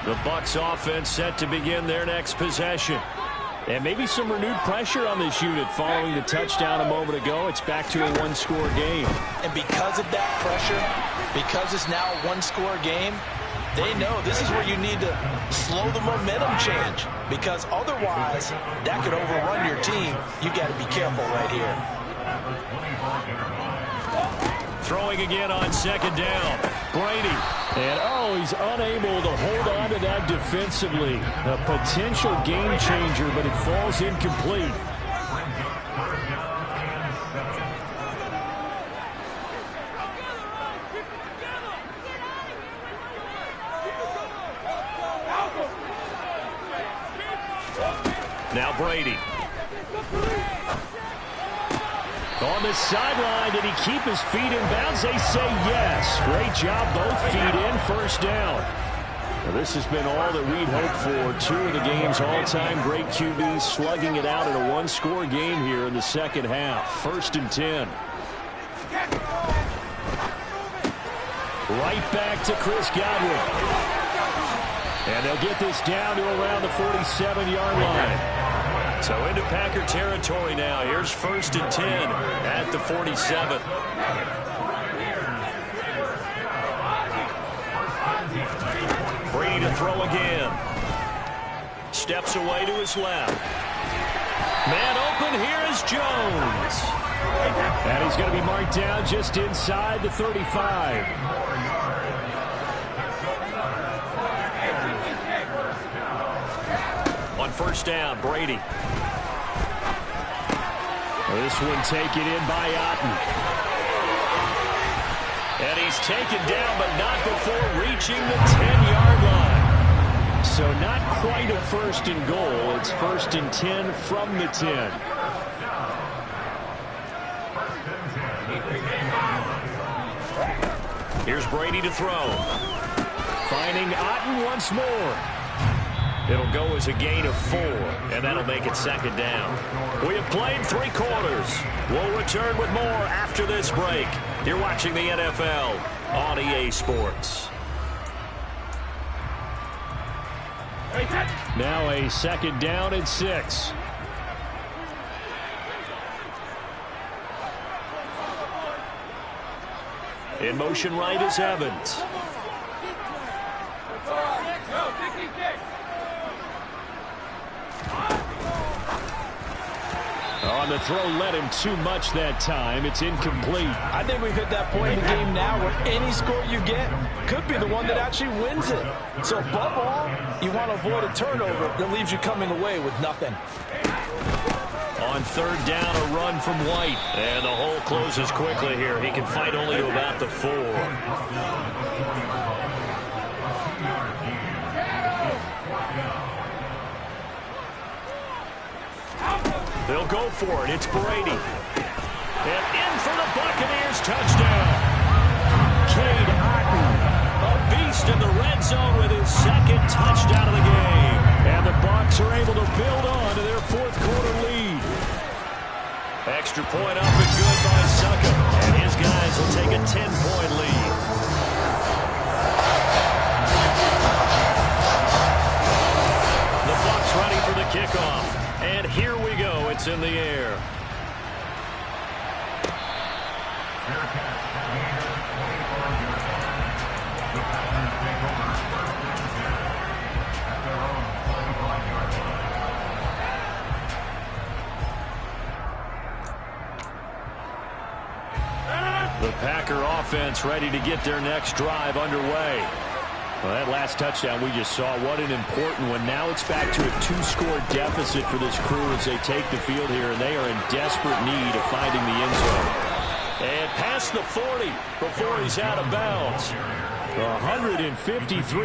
The Bucs offense set to begin their next possession. And maybe some renewed pressure on this unit following the touchdown a moment ago. It's back to a one-score game. And because of that pressure, because it's now a one-score game, they know this is where you need to slow the momentum change. Because otherwise, that could overrun your team. You got to be careful right here. Throwing again on 2nd down. Brady. And, he's unable to hold on to that defensively. A potential game changer, but it falls incomplete. Now Brady. On the sideline, did he keep his feet in bounds? They say yes. Great job, both feet in, 1st down. Now, this has been all that we'd hoped for. 2 of the game's all-time great QBs slugging it out in a one-score game here in the 2nd half. 1st and 10. Right back to Chris Godwin. And they'll get this down to around the 47-yard line. So into Packer territory now. Here's 1st and 10 at the 47. Brady to throw again. Steps away to his left. Man open, here is Jones. And he's going to be marked down just inside the 35. first down. Brady. This one taken in by Otten. And he's taken down, but not before reaching the 10-yard line. So not quite a first and goal. It's first and 10 from the 10. Here's Brady to throw. Finding Otten once more. It'll go as a gain of 4, and that'll make it second down. We have played 3 quarters. We'll return with more after this break. You're watching the NFL on EA Sports. Now a second down and 6. In motion right is Evans. On the throw, led him too much that time. It's incomplete. I think we've hit that point in the game now where any score you get could be the one that actually wins it. So above all, you want to avoid a turnover that leaves you coming away with nothing. On third down, a run from White. And the hole closes quickly here. He can fight only to about the 4. They'll go for it. It's Brady. And in for the Buccaneers. Touchdown. Cade Otten, a beast in the red zone with his second touchdown of the game. And the Bucs are able to build on to their fourth quarter lead. Extra point up and good by Succop. And his guys will take a 10-point lead. The Bucs ready for the kickoff. And here we go. It's in the air. The Packer offense ready to get their next drive underway. Well, that last touchdown we just saw, what an important one. Now it's back to a 2-score deficit for this crew as they take the field here, and they are in desperate need of finding the end zone. And past the 40 before he's out of bounds. 153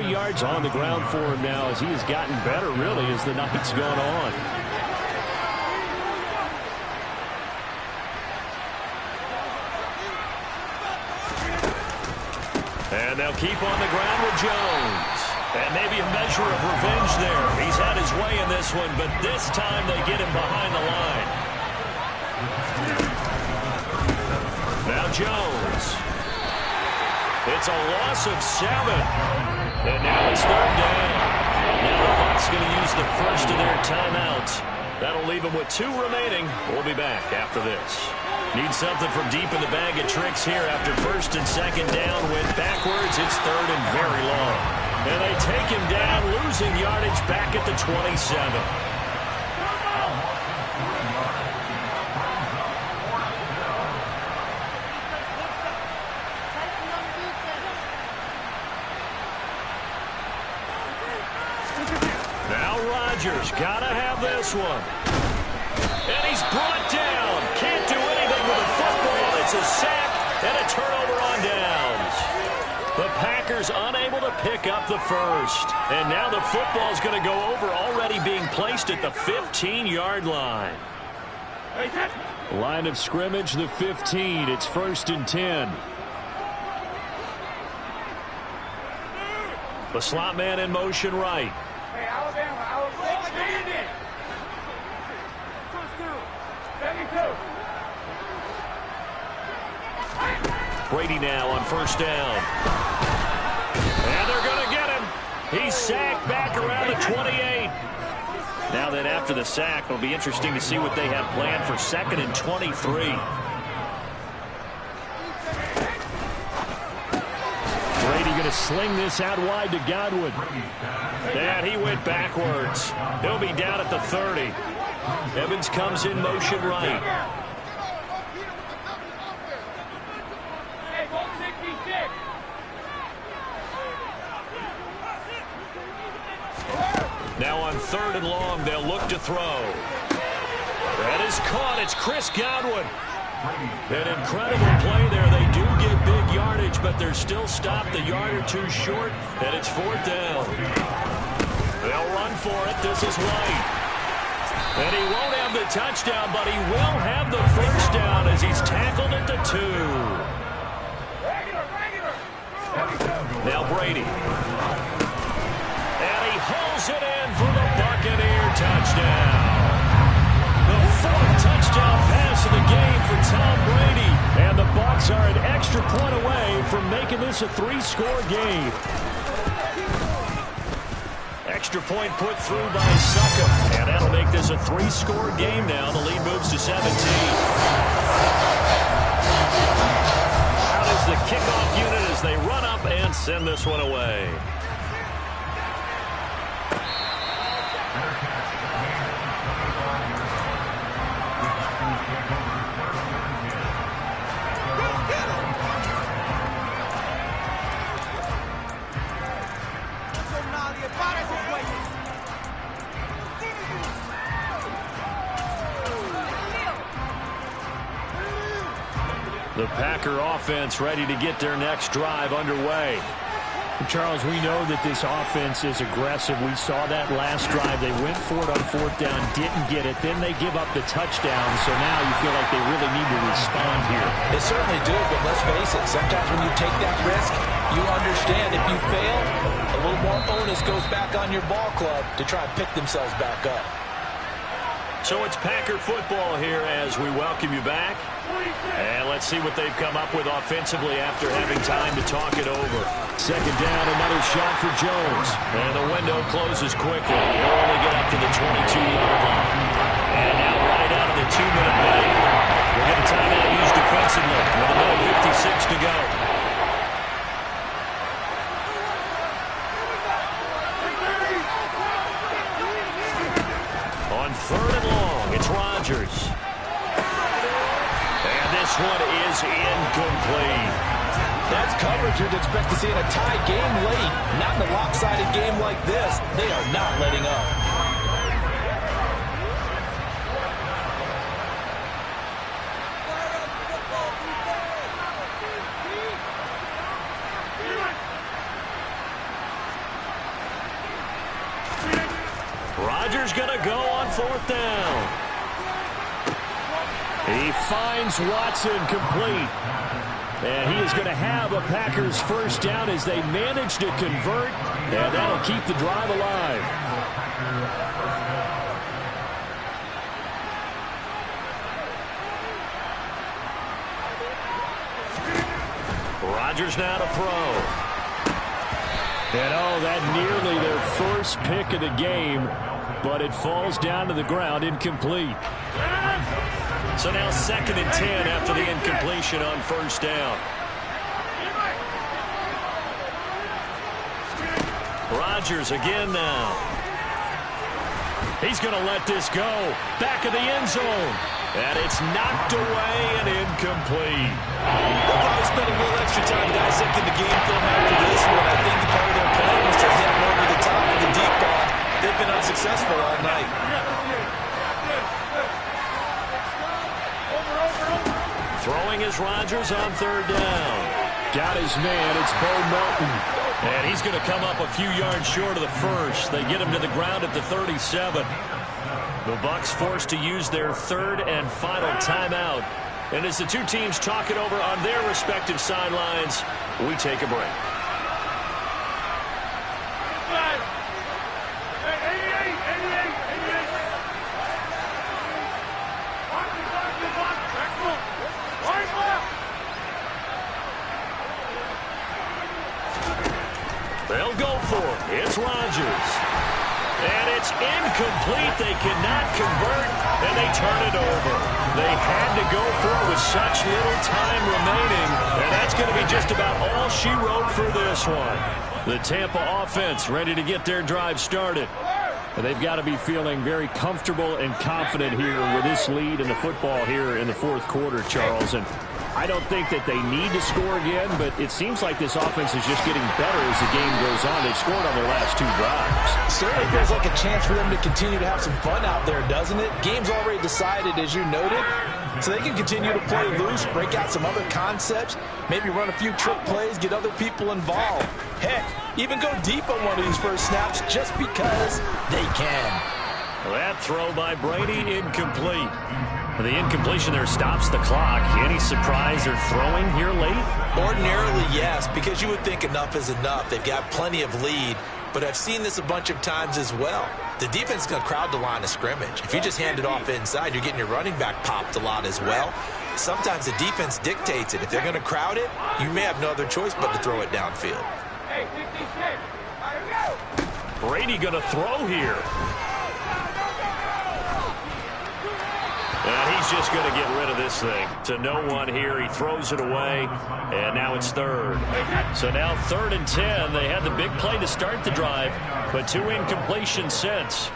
yards on the ground for him now as he has gotten better, really, as the night's gone on. And they'll keep on the ground with Jones. And maybe a measure of revenge there. He's had his way in this one, but this time they get him behind the line. Now Jones. It's a loss of 7. And now it's third down. Now the Bucs going to use the first of their timeouts. That'll leave them with 2 remaining. We'll be back after this. Need something from deep in the bag of tricks here after first and second down. Went backwards. It's third and very long. And they take him down, losing yardage back at the 27. Now Rodgers got to have this one. And he's brought down. Can't do anything with the football. It's a sack and a turnover on downs. The Packers unable to pick up the first. And now the football's going to go over, already being placed at the 15-yard line. Line of scrimmage, the 15. It's first and 10. The slot man in motion right. Hey, Alabama. Brady now on first down. And they're going to get him. He's sacked back around the 28. Now that after the sack, it'll be interesting to see what they have planned for second and 23. Brady going to sling this out wide to Godwin. And he went backwards. He'll be down at the 30. Evans comes in motion right. Now on 3rd and long. They'll look to throw. That is caught. It's Chris Godwin. An incredible play there. They do get big yardage, but they're still stopped a yard or two short, and it's 4th down. They'll run for it. This is White. And he won't have the touchdown, but he will have the first down as he's tackled at the 2. Now Brady. And he hauls it in for the Buccaneer touchdown. The 4th touchdown pass of the game for Tom Brady. And the Bucs are an extra point away from making this a 3-score game. Extra point put through by Succop. And that'll make this a 3-score game now. The lead moves to 17. Out is the kickoff unit as they run up and send this one away. The Packer offense ready to get their next drive underway. Charles, we know that this offense is aggressive. We saw that last drive. They went for it on 4th down, didn't get it. Then they give up the touchdown. So now you feel like they really need to respond here. They certainly do, but let's face it. Sometimes when you take that risk, you understand if you fail, a little more onus goes back on your ball club to try and pick themselves back up. So it's Packer football here as we welcome you back. And let's see what they've come up with offensively after having time to talk it over. 2nd down, another shot for Jones. And the window closes quickly. He'll only get up to the 22-yard line. And now right out of the 2-minute break, we'll get a timeout used defensively with a minute 56 to go. On 3rd and long, it's Rodgers. And this one is incomplete. That's coverage you'd expect to see in a tie game late. Not in a lopsided game like this. They are not letting up. Rodgers going to go on 4th down. He finds Watson complete. And he is going to have a Packers first down as they manage to convert. And that'll keep the drive alive. Rodgers now to throw. And oh, that nearly their first pick of the game. But it falls down to the ground, incomplete. So now 2nd and 10 after the incompletion on 1st down. Rodgers again now. He's going to let this go. Back of the end zone. And it's knocked away and incomplete. They'll probably spend a little extra time dissecting the game film after this one. I think the part of their plan was to hit him over the top of the deep ball. They've been unsuccessful all night. Throwing is Rodgers on 3rd down. Got his man. It's Bo Melton. And he's going to come up a few yards short of the first. They get him to the ground at the 37. The Bucs forced to use their 3rd and final timeout. And as the two teams talk it over on their respective sidelines, we take a break. They'll go for it. It's Rodgers. And it's incomplete. They cannot convert, and they turn it over. They had to go for it with such little time remaining, and that's going to be just about all she wrote for this one. The Tampa offense ready to get their drive started. They've got to be feeling very comfortable and confident here with this lead in the football here in the 4th quarter, Charles. And I don't think that they need to score again, but it seems like this offense is just getting better as the game goes on. They've scored on their last 2 drives. Certainly feels like a chance for them to continue to have some fun out there, doesn't it? Game's already decided, as you noted, so they can continue to play loose, break out some other concepts, maybe run a few trick plays, get other people involved. Heck, even go deep on one of these first snaps just because they can. That throw by Brady, incomplete. The incompletion there stops the clock. Any surprise they're throwing here late? Ordinarily, yes, because you would think enough is enough. They've got plenty of lead, but I've seen this a bunch of times as well. The defense is going to crowd the line of scrimmage. If you just hand it off inside, you're getting your running back popped a lot as well. Sometimes the defense dictates it. If they're going to crowd it, you may have no other choice but to throw it downfield. Hey, 66. Brady going to throw here. And he's just going to get rid of this thing. To no one here. He throws it away. And now it's 3rd. So now 3rd and 10. They had the big play to start the drive, but 2 incompletions since.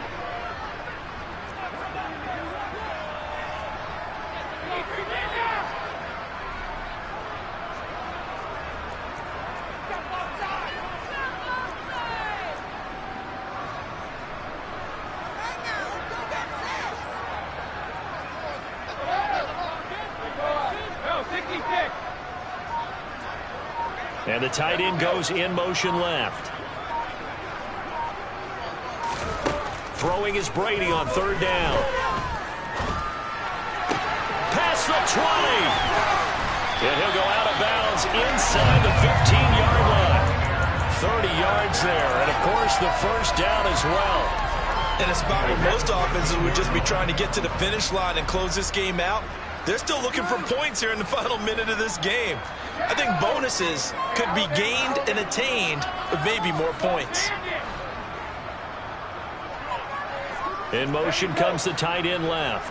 And the tight end goes in motion left. Throwing is Brady on 3rd down. Past the 20. And he'll go out of bounds inside the 15-yard line. 30 yards there. And, of course, the first down as well. And a spot where most offenses would just be trying to get to the finish line and close this game out. They're still looking for points here in the final minute of this game. I think bonuses could be gained and attained with maybe more points. In motion comes the tight end left.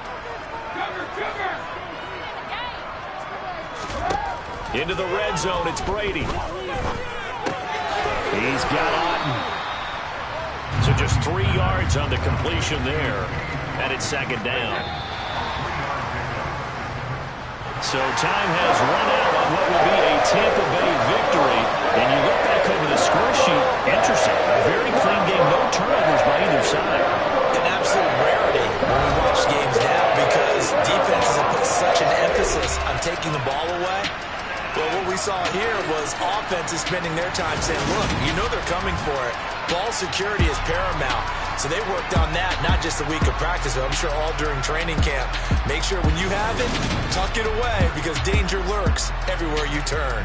Into the red zone, it's Brady. He's got Otten. So just 3 yards on the completion there. And it's 2nd down. So time has run out on what will be a Tampa Bay victory. And you look back over the score sheet, interesting. A very clean game, no turnovers by either side. An absolute rarity when we watch games now because defenses have put such an emphasis on taking the ball away. Well, what we saw here was offenses spending their time saying, look, you know they're coming for it. Ball security is paramount. So they worked on that, not just a week of practice, but I'm sure all during training camp. Make sure when you have it, tuck it away because danger lurks everywhere you turn.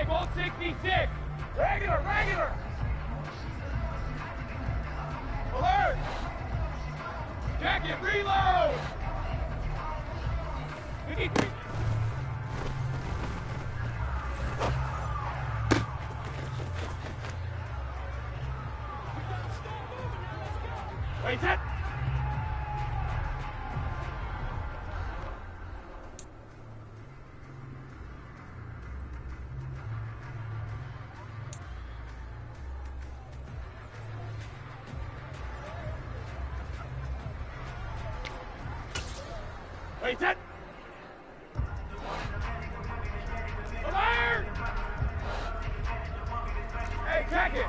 Ball 66. Regular. Alert. Jacket, reload. 53. Wait, set. Wait, set. Alert! Hey, check it.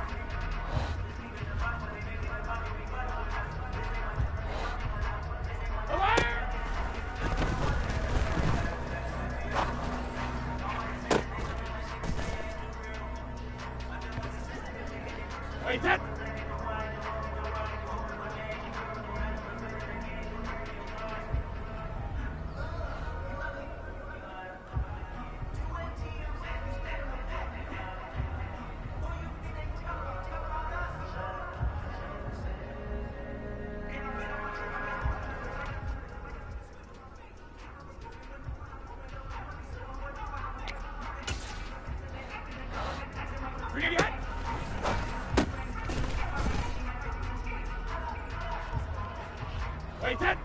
Wait, set.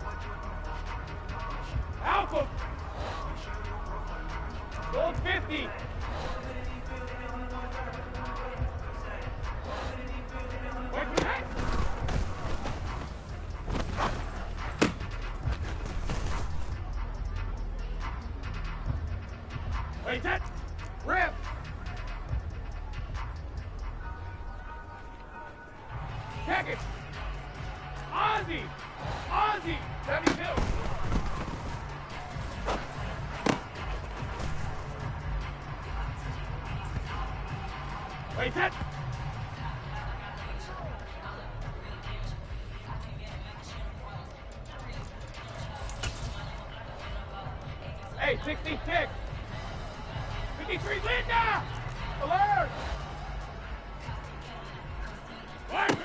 Alpha. Gold 50. Wait, set. Wait, set. Rip. Check it. Ozzy. Ozzy. 72. Wait, set. Hey, 66. 53, Linda! Alert! What?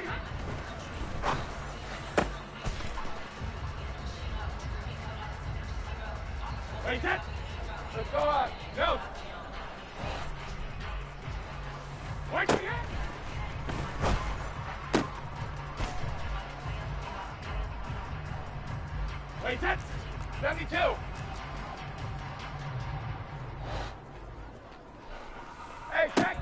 Wait, set. Let's go on. No. Wait, wait, wait, set. 72. Hey, check.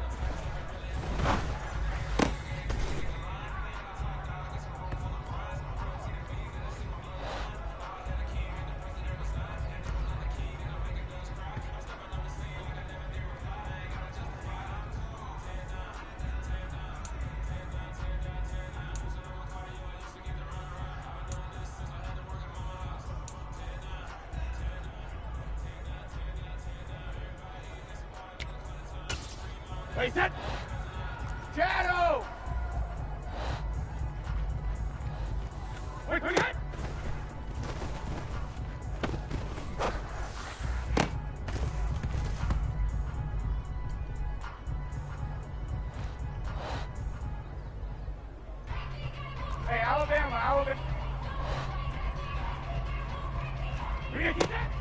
Wait, set. Shadow. Wait, wait, wait. Hey, Alabama, Alabama. We gotta keep that.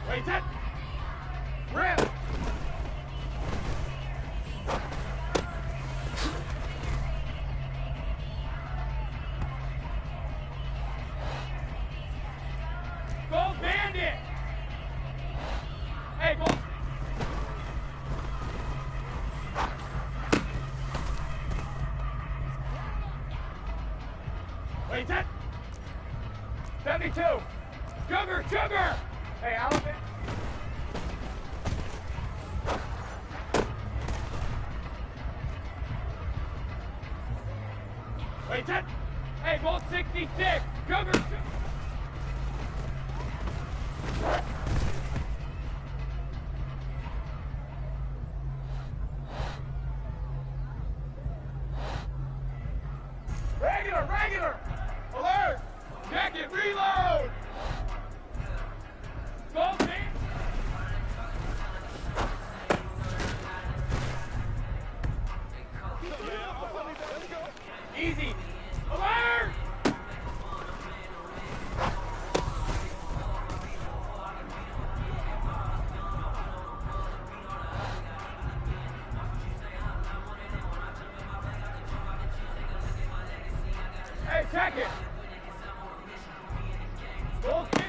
Wait, set. Rip. Gold Bandit. Hey, Gold. Wait, set. 72. Sugar, sugar. Hey, Alabama. Wait, set. Hey, Gold 66. Sugar, sugar. Regular, regular. Alert. Jacket, reload. Gold team. Easy. Alert. Hey, check it. Gold 50.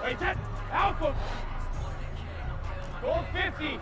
Wait, set. Alpha. Gold 50.